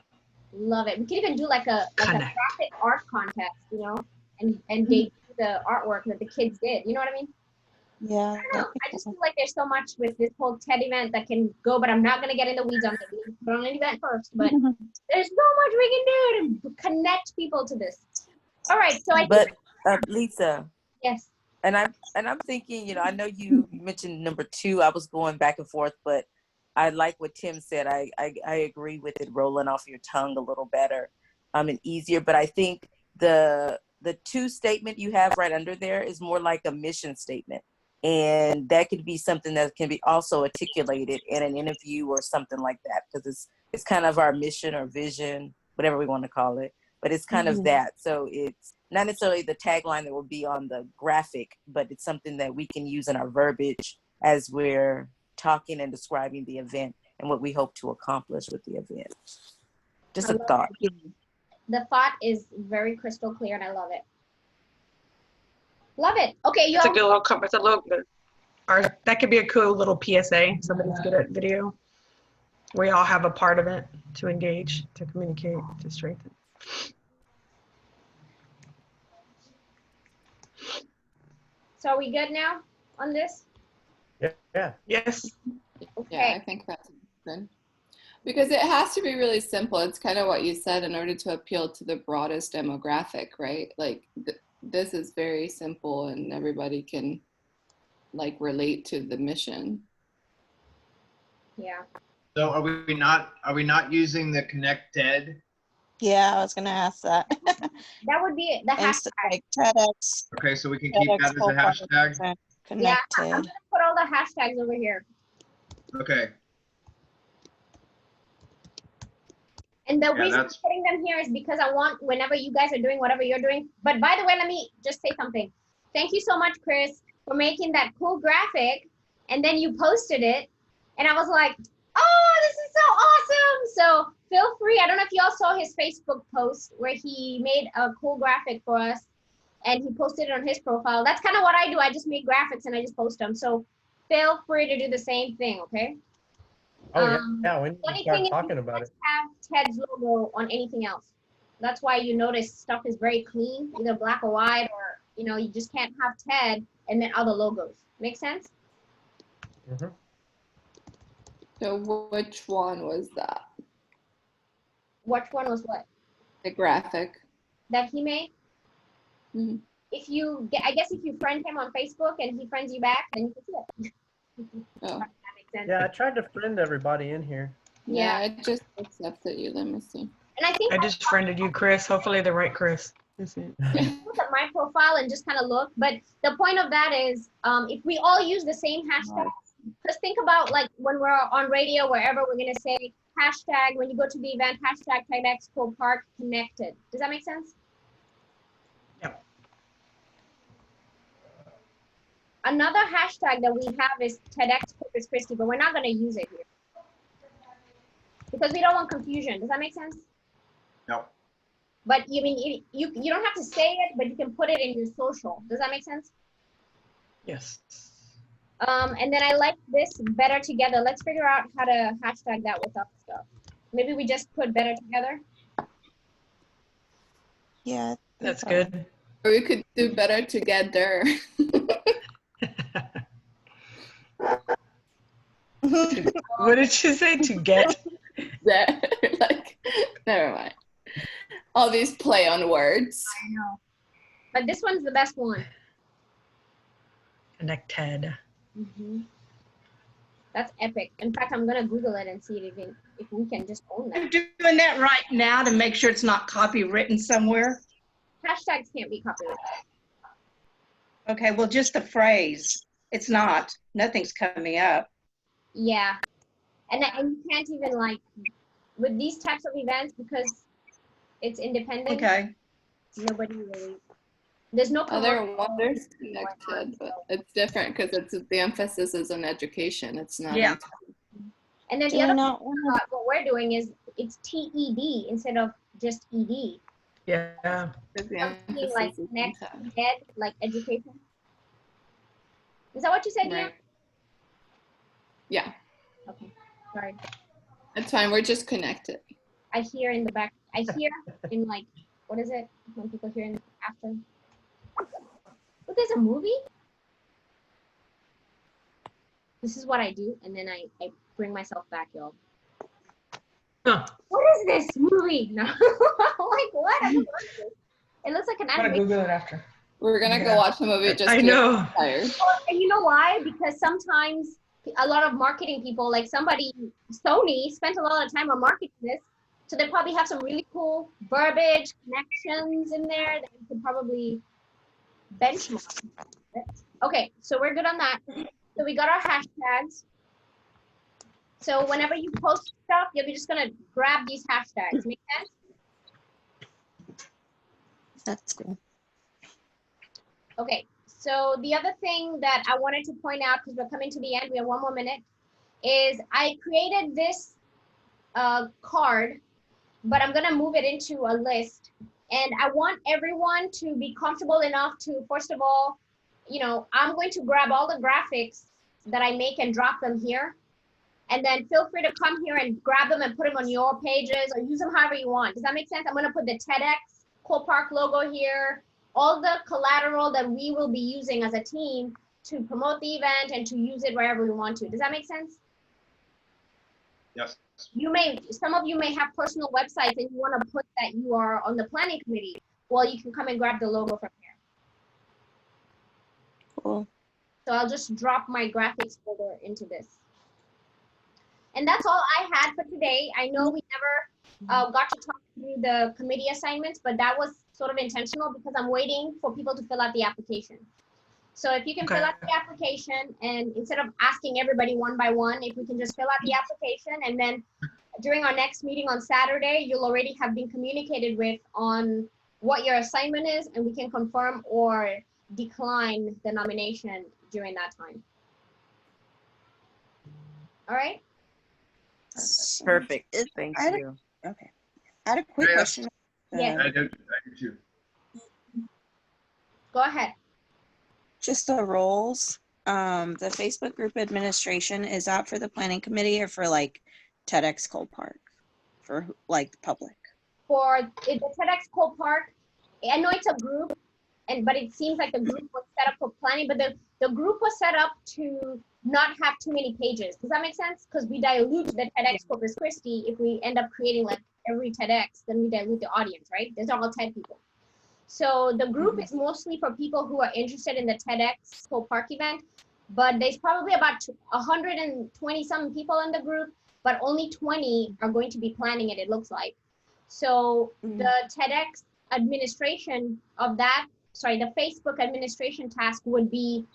Love it. We could even do like a Connect. graphic art contest, you know, and debut the artwork that the kids did. You know what I mean? Yeah. I don't know. I just feel like there's so much with this whole TED event that can go, but I'm not gonna get in the weeds on it. We put on an event first, but there's so much we can do to connect people to this. All right, so I But think, Lisa, yes. and I'm thinking, you know, I know you mentioned number 2. I was going back and forth, but I like what Tim said. I agree with it rolling off your tongue a little better, and easier. But I think the 2 statement you have right under there is more like a mission statement, and that could be something that can be also articulated in an interview or something like that, because it's kind of our mission or vision, whatever we want to call it. But it's kind of that. So it's not necessarily the tagline that will be on the graphic, but it's something that we can use in our verbiage as we're talking and describing the event and what we hope to accomplish with the event. Just a thought. The thought is very crystal clear, and I love it. Love it. Okay, It's a y'all. good little. It's a little good. Or that could be a cool little PSA. Somebody's good at video. We all have a part of it to engage, to communicate, to strengthen. So are we good now on this? Yeah. Yes. Okay. Yeah, I think that's good. Because it has to be really simple. It's kind of what you said, in order to appeal to the broadest demographic, right? Like this is very simple and everybody can like relate to the mission. Yeah. So are we not using the connect TED? Yeah, I was gonna ask that. That would be the Instead, hashtag. like TEDx. Okay, so we can keep that as a hashtag. Yeah, I'm Connected. gonna put all the hashtags over here. Okay. And the Yeah, reason I'm that's putting them here is because I want, whenever you guys are doing whatever you're doing. But by the way, let me just say something. Thank you so much, Chris, for making that cool graphic. And then you posted it. And I was like, oh, this is so awesome. So feel free. I don't know if you all saw his Facebook post where he made a cool graphic for us and he posted it on his profile. That's kind of what I do. I just make graphics and I just post them. So feel free to do the same thing, okay? Oh, yeah. We need to Funny start thing is talking you about can't it. have Ted's logo on anything else. That's why you notice stuff is very clean, either black or white, or you just can't have Ted and then other logos. Make sense? Mm-hmm. So which one was that? Which one was what? The graphic. That he made? Mhm. If you I guess if you friend him on Facebook and he friends you back, then you can see it. Oh. That makes sense. Yeah, I tried to friend everybody in here. Yeah, I just accepted you. Let me see. And I think I just friended you, Chris. Hopefully the right Chris. Look at my profile and just kind of look. But the point of that is, if we all use the same hashtag, just think about like when we're on radio, wherever we're gonna say hashtag, when you go to the event, hashtag TEDxColePark connected. Does that make sense? Yep. Another hashtag that we have is TEDxColePark, but we're not gonna use it here because we don't want confusion. Does that make sense? No. But you mean you don't have to say it, but you can put it in your social. Does that make sense? Yes. And then I like this better together. Let's figure out how to hashtag that with other stuff. Maybe we just put better together. Yeah. That's good. Or we could do better together. What did you say? To get? Like, never mind. All these play on words. I know. But this one's the best one. Connected. That's epic. In fact, I'm gonna Google it and see if we can just own I'm that. doing that right now to make sure it's not copywritten somewhere. Hashtags can't be copyrighted. Okay, well, just the phrase. It's not. Nothing's coming up. Yeah, and you can't even like with these types of events because it's independent. Okay. Nobody really. There's no. Other wonders connected, but it's different because the emphasis is on education. It's not. Yeah. And then Do the I other not what we're doing is it's TED instead of just ED. Yeah. Something like next ed, like education. Is that what you said, Deanna? Right. Yeah, Okay, sorry. that's fine. We're just connected. I hear in the back. I hear in like, what is it when people hear in after? Look, there's a movie. This is what I do, and then I bring myself back, y'all. Huh. What is this movie? No, like what? I don't know this. It looks like an I'm gonna animation. Google it after. We're gonna Yeah. go watch a movie just I to know. get tired. And you know why? Because sometimes a lot of marketing people, like Sony spent a lot of time on marketing this, so they probably have some really cool verbiage, connections in there that you could probably benchmark. Okay, so we're good on that. So we got our hashtags. So whenever you post stuff, you're just gonna grab these hashtags. Make sense? That's cool. Okay, so the other thing that I wanted to point out, because we're coming to the end, we have 1 more minute, is I created this card, but I'm gonna move it into a list. And I want everyone to be comfortable enough to, first of all, I'm going to grab all the graphics that I make and drop them here. And then feel free to come here and grab them and put them on your pages or use them however you want. Does that make sense? I'm gonna put the TEDxColePark logo here, all the collateral that we will be using as a team to promote the event and to use it wherever we want to. Does that make sense? Yes. Some of you may have personal websites and you want to put that you are on the planning committee. Well, you can come and grab the logo from here. Cool. So I'll just drop my graphics folder into this. And that's all I had for today. I know we never got to talk through the committee assignments, but that was sort of intentional because I'm waiting for people to fill out the application. So if you can fill out the application, and instead of asking everybody one by one, if we can just fill out the application, and then during our next meeting on Saturday, you'll already have been communicated with on what your assignment is, and we can confirm or decline the nomination during that time. All right? Perfect. Thank I had you. Okay. I had a quick Yeah. question. Yeah. I do too. Go ahead. Just the roles. The Facebook group administration, is that for the planning committee or for like TEDxColePark? For like the public? For the TEDxColePark, I know it's a group, but it seems like the group was set up for planning, but the group was set up to not have too many pages. Does that make sense? Because we dilute the TEDx Corpus Christi. If we end up creating like every TEDx, then we dilute the audience, right? There's all 10 people. So the group is mostly for people who are interested in the TEDxColePark event, but there's probably about 120 something people in the group, but only 20 are going to be planning it looks like. So the TEDx administration of that, the Facebook administration task would be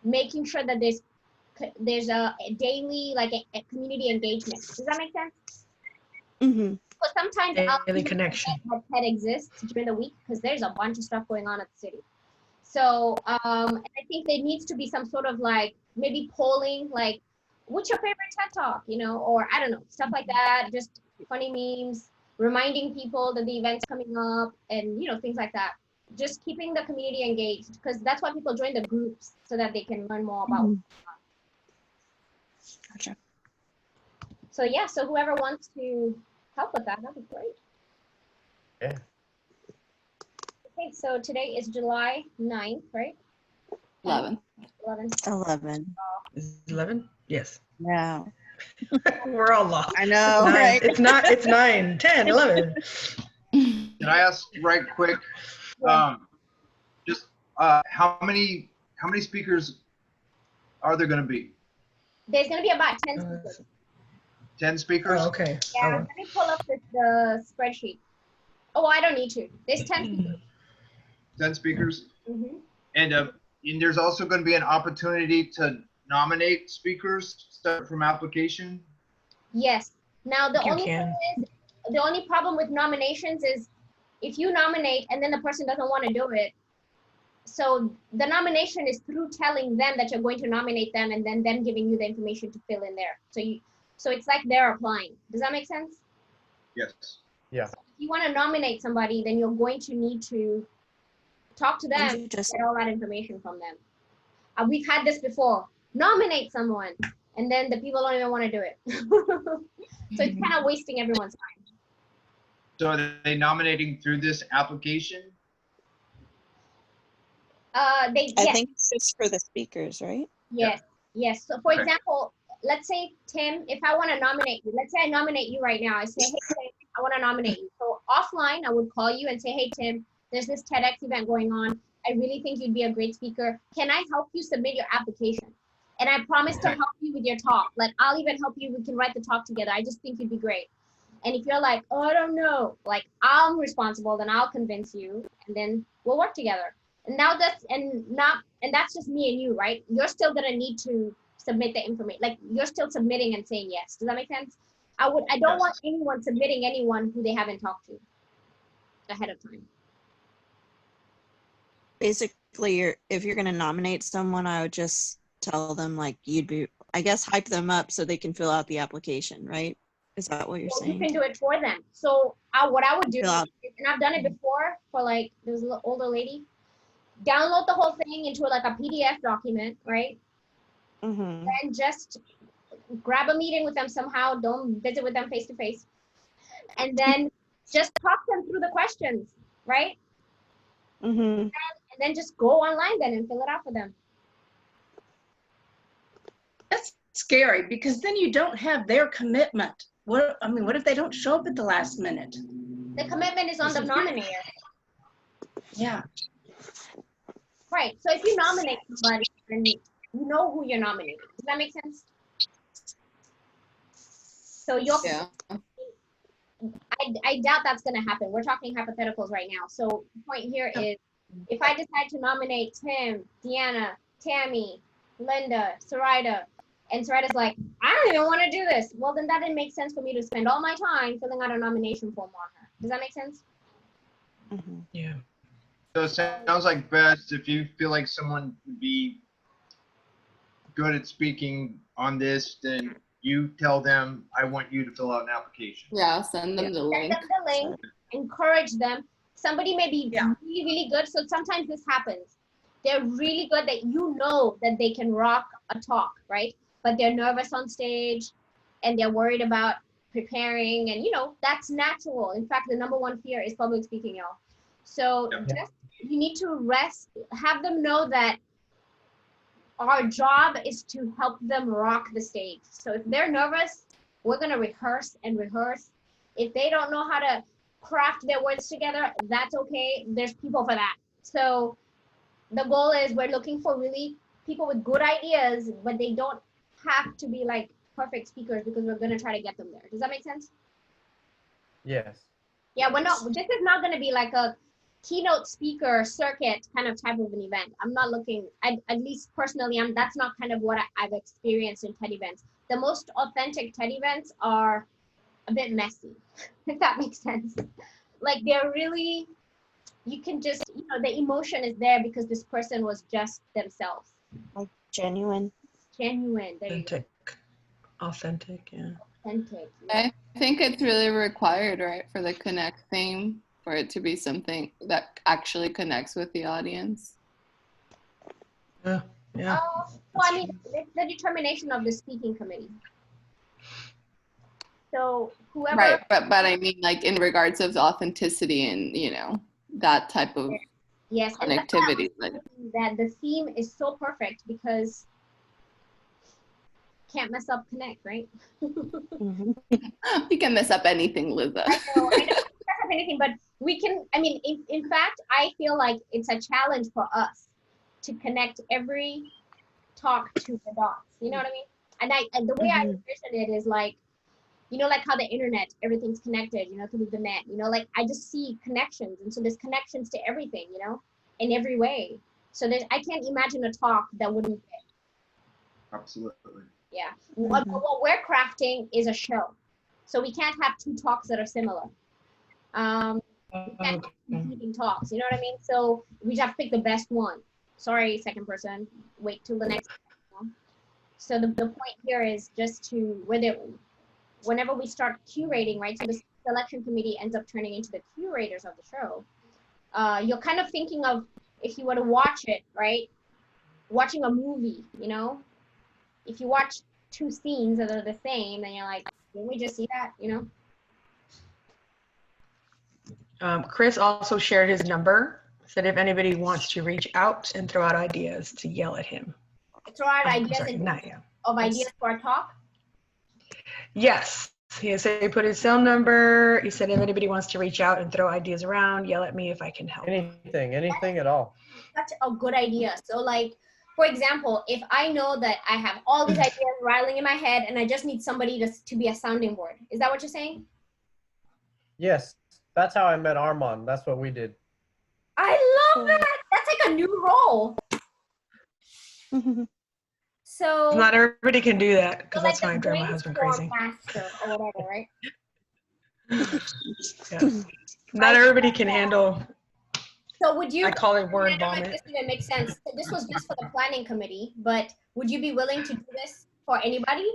making sure that there's a daily, like a community engagement. Does that make sense? Mm-hmm. Because sometimes I'll Daily even connection. forget that TED exists during the week because there's a bunch of stuff going on at the city. So and I think there needs to be some sort of like maybe polling, like what's your favorite TED talk, you know, or I don't know, stuff like that, just funny memes, reminding people that the event's coming up and, you know, things like that. Just keeping the community engaged because that's why people join the groups so that they can learn more about. Gotcha. So yeah, so whoever wants to help with that, that'd be great. Yeah. Okay, so today is July 9th, right? 11. 11. Is it 11? Yes. Yeah. We're all lost. I know, Nine. right? It's 9, 10, 11. Can I ask right quick? Just how many speakers are there going to be? There's gonna be about 10 speakers. 10 speakers? Oh, okay. Yeah, Oh. let me pull up the spreadsheet. Oh, I don't need to. There's 10 speakers. 10 speakers. Mm-hmm. And there's also going to be an opportunity to nominate speakers separate from application. Yes. Now the You only can. thing is, the only problem with nominations is if you nominate and then the person doesn't want to do it. So the nomination is through telling them that you're going to nominate them and then them giving you the information to fill in there. So it's like they're applying. Does that make sense? Yes. Yeah. So if you want to nominate somebody, then you're going to need to talk to them And and you just get all that information from them. We've had this before. Nominate someone, and then the people don't even want to do it. So it's kind of wasting everyone's time. So are they nominating through this application? I Yes, think it's just for the speakers, right? yes. So for Okay. example, let's say Tim, if I want to nominate you, let's say I nominate you right now. I say, hey Tim, I want to nominate you. So offline, I would call you and say, hey Tim, there's this TEDx event going on. I really think you'd be a great speaker. Can I help you submit your application? And I promise to Okay. help you with your talk. Like I'll even help you. We can write the talk together. I just think you'd be great. And if you're like, oh, I don't know, like I'm responsible, then I'll convince you, and then we'll work together. And now that's that's just me and you, right? You're still gonna need to submit the information. Like you're still submitting and saying yes. Does that make sense? I don't Yes. want anyone submitting anyone who they haven't talked to ahead of time. Basically, if you're going to nominate someone, I would just tell them, like, hype them up so they can fill out the application, right? Is that what you're Well, you saying? can do it for them. So what I would do, Fill out. and I've done it before for like, there was an older lady, download the whole thing into like a PDF document, right? Mm-hmm. And just grab a meeting with them somehow. Don't visit with them face to face. And then just talk them through the questions, right? Mm-hmm. And then just go online then and fill it out for them. That's scary because then you don't have their commitment. What if they don't show up at the last minute? The commitment is on the nominator. Yeah. Right. So if you nominate somebody, then you know who you're nominating. Does that make sense? So Yeah. I doubt that's going to happen. We're talking hypotheticals right now. So the point here is, if I decide to nominate Tim, Deanna, Tammy, Linda, Sarita, and Sarita's like, I don't even want to do this. Well, then that didn't make sense for me to spend all my time filling out a nomination form on her. Does that make sense? Mm-hmm. Yeah. So it sounds like best if you feel like someone would be good at speaking on this, then you tell them, I want you to fill out an application. Yeah, send them the Send link. them the link, encourage them. Somebody may be Yeah. really, really good. So sometimes this happens. They're really good that you know that they can rock a talk, right? But they're nervous on stage and they're worried about preparing, and that's natural. In fact, the number one fear is public speaking, y'all. So you need to have them know that our job is to help them rock the stage. So if they're nervous, we're gonna rehearse and rehearse. If they don't know how to craft their words together, that's okay. There's people for that. So the goal is we're looking for really people with good ideas, but they don't have to be like perfect speakers because we're gonna try to get them there. Does that make sense? Yes. Yeah, this is not gonna be like a keynote speaker circuit kind of type of an event. I'm not looking, at least personally, that's not kind of what I've experienced in TED events. The most authentic TED events are a bit messy, if that makes sense. Like they're really, you can just, the emotion is there because this person was just themselves. Like genuine. Genuine. There you go. Authentic, yeah. Authentic. Yeah. I think it's really required, right, for the connect theme, for it to be something that actually connects with the audience. Yeah. Yeah. Well, I mean, it's the determination of the speaking committee. So whoever. Right, but I mean, like in regards of authenticity and that type of yes, connectivity. That the theme is so perfect because can't mess up connect, right? We can mess up anything, Liza. I know we can't mess up anything, but we can. I mean, in fact, I feel like it's a challenge for us to connect every talk to the dots. You know what I mean? And the way I envision it is like, like how the internet, everything's connected, through the net, like I just see connections. And so there's connections to everything, in every way. So I can't imagine a talk that wouldn't fit. Absolutely. Yeah. What we're crafting is a show. So we can't have two talks that are similar. We can't have competing talks, you know what I mean? So we just have to pick the best one. Sorry, second person, wait till the next one. So the point here is just to, whenever we start curating, right? So the selection committee ends up turning into the curators of the show. You're kind of thinking of, if you were to watch it, right? Watching a movie, if you watch two scenes that are the same, then you're like, didn't we just see that, Chris also shared his number, said if anybody wants to reach out and throw out ideas to yell at him. Throw out ideas of ideas for a talk? Yes. He said he put his cell number. He said if anybody wants to reach out and throw ideas around, yell at me if I can help. Anything at all. Such a good idea. So like, for example, if I know that I have all these ideas rattling in my head and I just need somebody to be a sounding board. Is that what you're saying? Yes. That's how I met Armand. That's what we did. I love that. That's like a new role. So not everybody can do that because that's like why I drive my husband crazy. Master or whatever, right? Yeah. Not everybody can handle. So would you? I call it word I don't know vomit. if this even makes sense. This was just for the planning committee, but would you be willing to do this for anybody?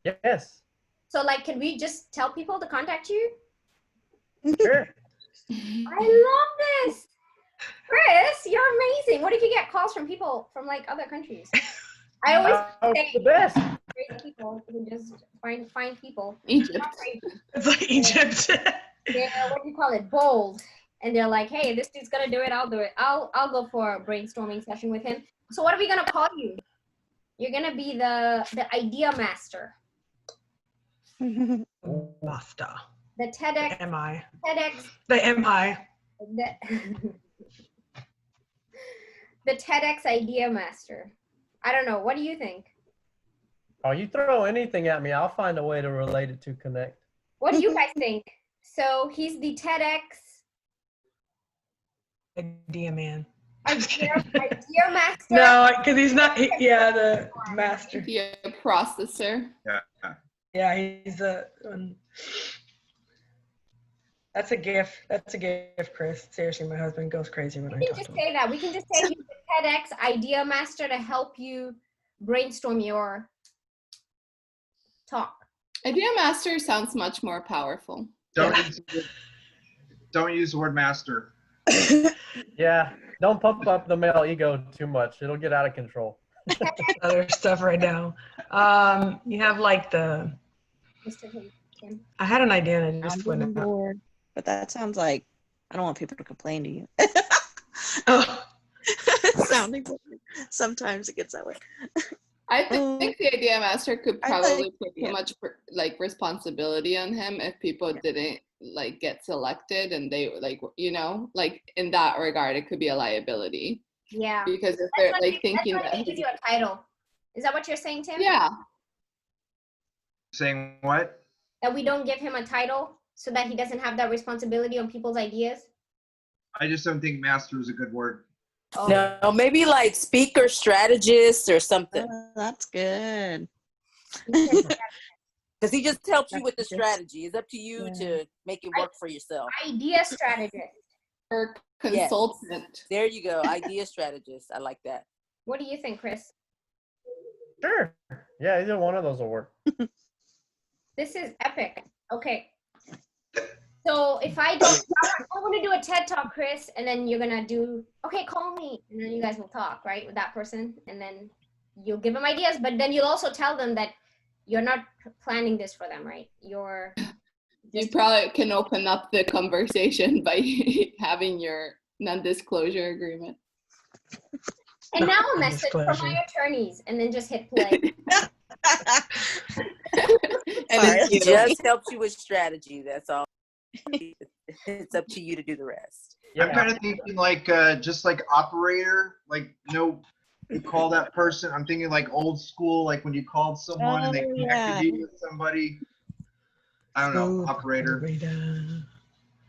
Yes. So like, can we just tell people to contact you? Sure. I love this. Chris, you're amazing. What if you get calls from people from like other countries? I always say the best. crazy people who just find people. Egypt. It's like Egypt. They're, what do you call it? Bold. And they're like, hey, this dude's gonna do it, I'll do it. I'll go for a brainstorming session with him. So what are we gonna call you? You're gonna be the idea master. Master. The TEDx. The MI. TEDx. The MI. The TEDx idea master. I don't know. What do you think? Oh, you throw anything at me, I'll find a way to relate it to connect. What do you guys think? So he's the TEDx Idea man. idea master. No, because he's not. The master. The processor. Yeah. Yeah, he's a. That's a gift. That's a gift, Chris. Seriously, my husband goes crazy when I We talk can to just him. say that. We can just say he's the TEDx idea master to help you brainstorm your talk. Idea master sounds much more powerful. Don't use the word master. Yeah. Don't pump up the male ego too much. It'll get out of control. Other stuff right now. You have like the. Mr. Kim. I had an idea and I just went out. Board, but that sounds like I don't want people to complain to you. Oh. Sounding board. Sometimes it gets that way. I think the idea master could I probably like- put too much like responsibility on him if people didn't like get selected, and they like in that regard it could be a liability, Yeah. because if That's they're why like thinking that's why that they give you a title. Is that what you're saying, Tim? yeah, Saying what? That we don't give him a title so that he doesn't have that responsibility on people's ideas? I just don't think master is a good word. Oh, No, maybe like speaker strategist or something. that's good. Because he just helps you with the Strategist. strategy. It's up to you Yeah. to make it work for yourself. Idea strategist. Or consultant. There you go. Idea strategist. I like that. What do you think, Chris? Sure. Yeah, either one of those will work. This is epic. Okay. So if I want to do a TED Talk, Chris, and then you're gonna do, okay, call me, and then you guys will talk, right, with that person, and then you'll give them ideas, but then you'll also tell them that you're not planning this for them, right? You're You probably can open up the conversation by having your non-disclosure agreement. and now a message from Disclosure. my attorneys, and then just hit play. And then It just helps you with strategy. That's all. It's up to you to do the rest. I'm kind of thinking like just like operator, like you call that person. I'm thinking like old school, like when you called someone and they Oh, connected yeah. you with somebody. I don't know, operator.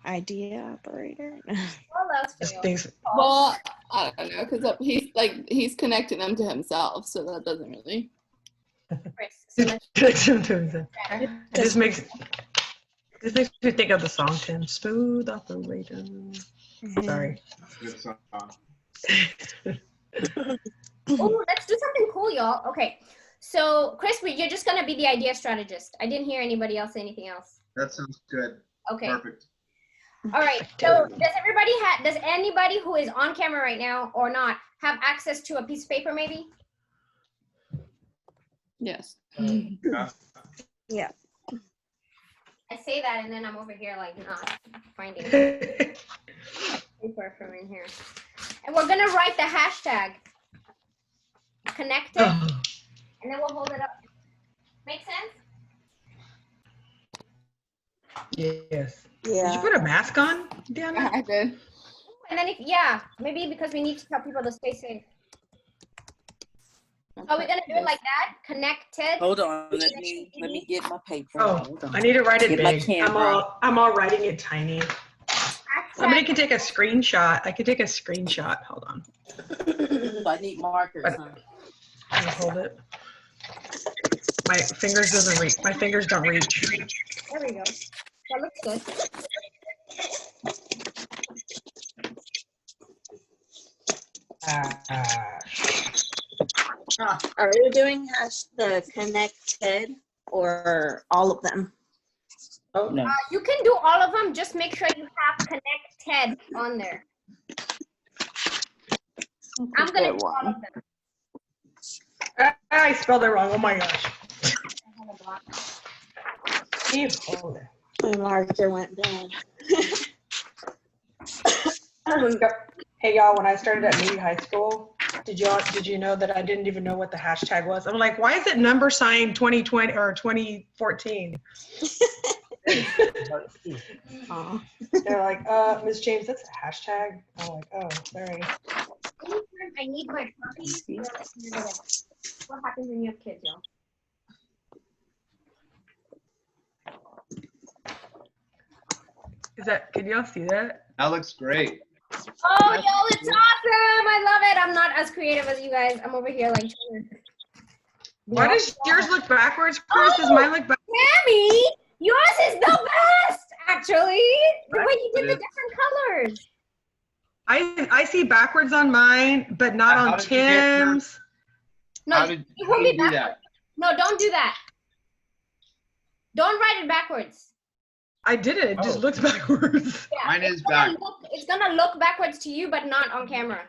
Idea operator. Well, that's Just fail. things. well, I don't know, because he's connecting them to himself, so that doesn't really. Chris. So let's It just makes me think of the song, Tim. Smooth operator. Sorry. Good song. Oh, let's do something cool, y'all. Okay. So, Chris, you're just going to be the idea strategist. I didn't hear anybody else say anything else. That sounds good. Okay. Perfect. All right. So, does anybody who is on camera right now or not have access to a piece of paper maybe? Yes. Yeah. Yeah. I say that and then I'm over here like not finding paper from in here. And we're going to write the hashtag connected and then we'll hold it up. Make sense? Yes. Did Yeah. you put a mask on, Deanna? I did. And then maybe because we need to tell people to stay safe. Are we gonna do it like that? Connected. Hold on. Let me get my paper. Oh, Hold on. I need to write it Get my big. camera. I'm all writing it tiny. Hashtag- Somebody can take a screenshot. I can take a screenshot. Hold on. I need markers. Huh? Can I hold it? My fingers doesn't reach. My fingers don't reach. There we go. That looks good. Are we doing the connected or all of them? Oh, No. You can do all of them. Just make sure you have connected on there. I'm gonna do all of them. I spelled it wrong. Oh my gosh. Steve, hold it. My marker went bad. Hey y'all, when I started at Moody High School, did you know that I didn't even know what the hashtag was? I'm like, why is it number sign 2020 or 2014? Aw. They're like, Ms. James, that's a hashtag. I'm like, oh, sorry. Anytime I need my puppy. What happens when you have kids, y'all? Can y'all see that? That looks great. Oh, yo, it's awesome! I love it. I'm not as creative as you guys. I'm over here like. Why does yours look backwards, Chris? Does mine look backwards? Tammy, yours is the best, actually. The way you did It the is. different colors. I see backwards on mine, but not How on did you get yours? Tim's. No, How did it you will be do backwards. that? No, don't do that. Don't write it backwards. I did it. It just Oh. looks backwards. Yeah, Mine it's is gonna back. it's gonna look backwards to you, but not on camera.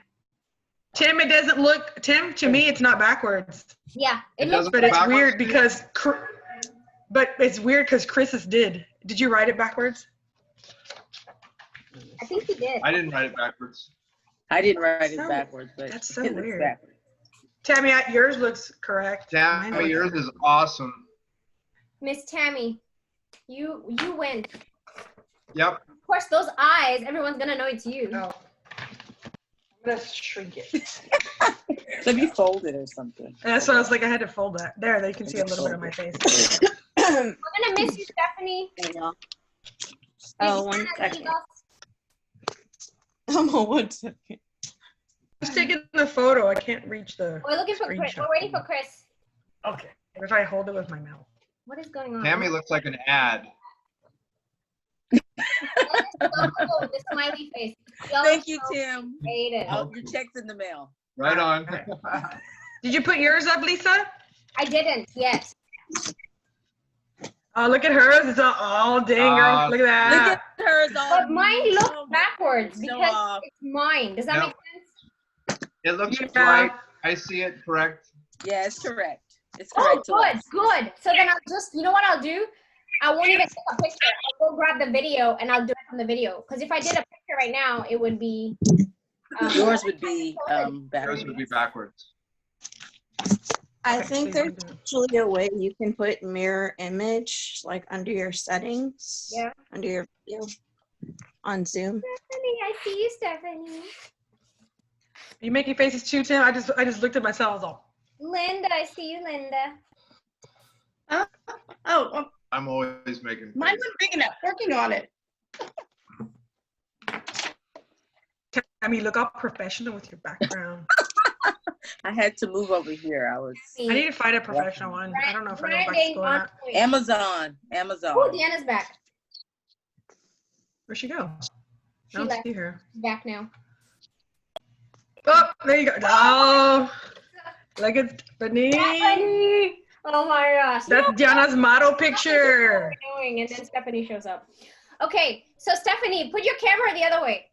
Tim, it doesn't look. Tim, to me, it's not backwards. Yeah, It it looks. doesn't But it's backwards weird to you? because. But it's weird because Chris's did. Did you write it backwards? I think he did. I didn't write it backwards. I didn't write it So- backwards, but that's so it looks weird. backwards. Tammy, yours looks correct. Mine Tammy, looks- yours is awesome. Miss Tammy, you win. Yep. Of course, those eyes, everyone's gonna know it's you. Oh. I'm gonna shrink it. Let me fold it or something. That's what I was like. I had to fold that. There, they can see a little bit of my face. We're gonna miss you, Stephanie. There you go. Did Oh, you one wanna leave second. us? I'm on 1 second. Just taking the photo. I can't reach the. We're looking for Chris. screenshot We're waiting thing. for Chris. Okay. What if I hold it with my mouth? What is going on? Tammy looks like an ad. The smiley face. Thank you, Tim. Hate it. Oh, your check's in the mail. Right on. Did you put yours up, Lisa? I didn't yet. Oh, look at hers. It's all dang, girl. Look at that. Look at hers all. But mine looks so- backwards so because off. it's mine. Does that No. make sense? It looks Yeah. right. I see it correct. Yeah, it's correct. It's Oh, correct. to good, us. good. So then I'll just, you know what I'll do? I won't even take a picture. I'll go grab the video and I'll do it from the video. Because if I did a picture right now, it would be. Yours would be Yours backwards. would be backwards. I Okay, think so there's actually a way you can put mirror image like under your settings. Yeah. Under your video on Zoom. Stephanie, I see you, Stephanie. You making faces too, Tim? I just looked at myself. I was all. Linda, I see you, Linda. Oh, I'm always making mine faces. wasn't big enough. Working on it. Tammy, look all professional with your background. I had to move over here. I was I need to find a professional one. I don't know if I go back to Branding school or on not. point. Amazon. Oh, Amazon. Deanna's back. Where'd she go? She I don't left. see her. She's back now. Oh, there you go. Oh, look at Stephanie. Stephanie! Oh my gosh. That's Diana's model picture. What we're doing, and then Stephanie shows up. Okay, so Stephanie, put your camera the other way.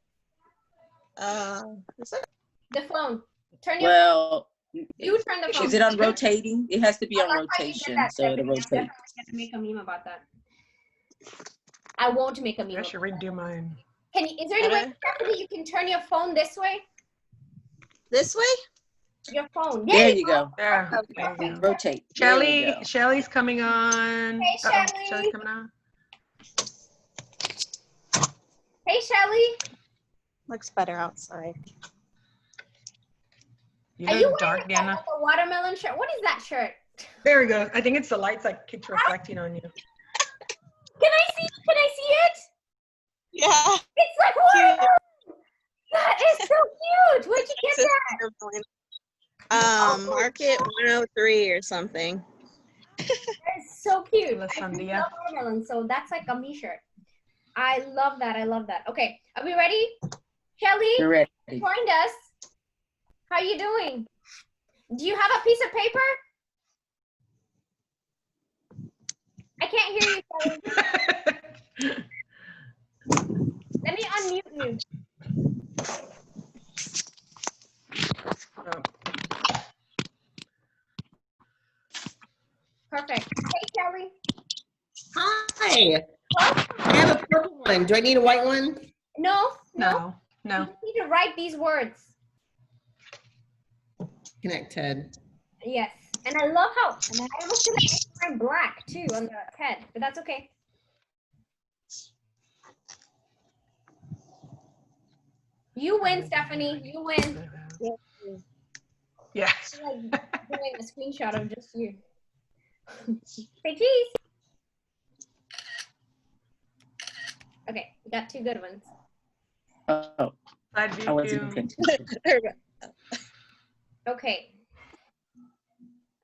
Is it? The phone. Turn your. Well, You turn the phone. is it on rotating? It has to be Oh, on that's why you did rotation, that, so it'll Stephanie. I'm rotate. definitely gonna make a meme about that. I won't make a meme. I should redo mine. Can you? Is there any way, Stephanie, you can turn your phone this way? This way? Your phone. There you go. There. There you go. Rotate. There we go. Shelly's coming on. Hey, Uh-oh, Shelly. Shelly's coming on. Hey, Shelly. Looks better outside. You Are you look dark, wearing Diana. like a watermelon shirt? What is that shirt? There we go. I think it's the lights that keeps reflecting on you. Can I see? Can I see it? Yeah. It's like watermelon. That is so cute. Where'd you get that? Market 103 or something. That is so cute. La I do Sandia. love watermelon, so that's like a me shirt. I love that. I love that. Okay, are we ready? Shelly, You're ready. joined us. How you doing? Do you have a piece of paper? I can't hear you, Shelly. Let me unmute you. Oh, Perfect. Hey, Shelly. Hi. I have a purple one. Do I need a white one? No, no, no. You just need to write these words. Connect TED. Yes. And I love how, and I almost feel like I'm black too on the head, but that's okay. You win, Stephanie. You win. Yeah. I'm like doing a screenshot of just you. Say cheese. Okay, we got 2 good ones. Oh, Side view. I wasn't paying attention. There we go. Okay.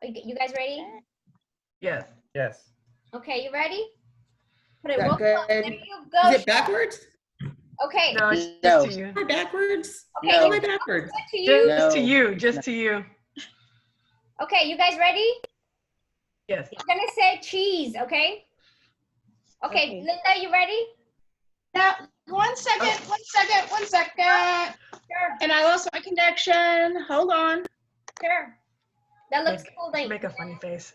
You guys ready? Yes. Yes. Okay, you ready? Put it Is real that close. There good? you go. Is it backwards? Okay. No, it's No. just to you. Am I backwards? Okay, How am I it's backwards? good to you. Just to No. you. Just to you. Okay, you guys ready? Yes. You're gonna say cheese, okay? Okay, Okay. Linda, you ready? Now, 1 second, 1 second, 1 second. Sure, And I lost my connection. Hold on. sure. That looks cool. Like, Make a funny face.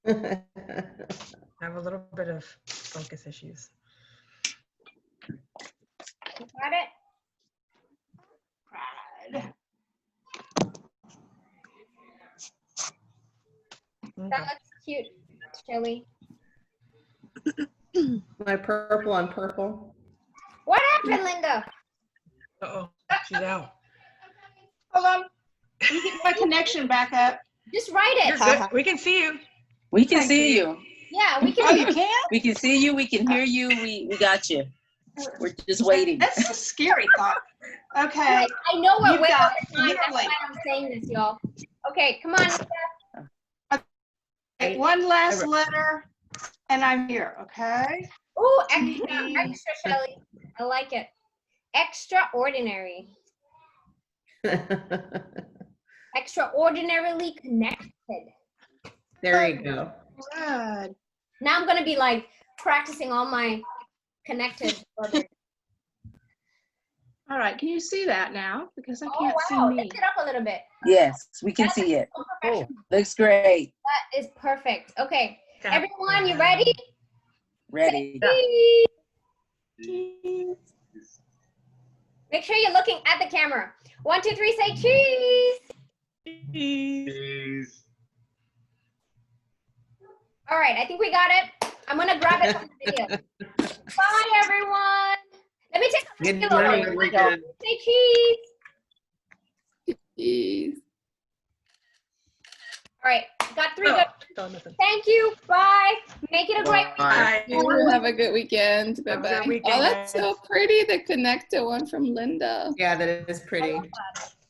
I have a little bit of focus issues. you got it? Okay. That looks cute, Shelly. My purple on purple. What happened, Linda? Uh-oh. She's out. Hold on. Let me get my connection back up. Just write You're it. good. We can see you. We can Thank see you. you. Yeah, we Oh, can. you can? We can see you. We can hear you. We got you. We're just waiting. That's a scary thought. Okay. I know we're You've way got over time. That's literally- why I'm saying this, y'all. Okay, come on. Okay, one last letter, and I'm here, okay? Ooh, extra, Shelly. I like it. Extraordinary. Extraordinarily connected. There you go. Good. Now I'm gonna be like practicing all my connected words. All right, can you see that now? Because I Oh can't wow, see me. lift it up a little bit. Yes, we can see it. Cool. Looks great. That is perfect. Okay, Okay. everyone, you ready? Ready. Cheese. Make sure you're looking at the camera. 1, 2, 3, say cheese. Cheese. All right, I think we got it. I'm gonna grab it from the video. Bye, everyone. Let me take a Good video. morning. Good weekend. Say cheese. Jeez. All right, got 3 Oh, good. don't listen. Thank you. Bye. Make it a great week. Bye. You have a good weekend. Bye Have a bye. good weekend, Oh, that's guys. so pretty. The connected one from Linda. Yeah, that is pretty.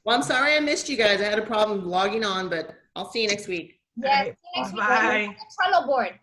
Well, I'm sorry I missed you guys. I had a problem logging on, but I'll see you next week. Yes. See you next week. Bye. Trello board.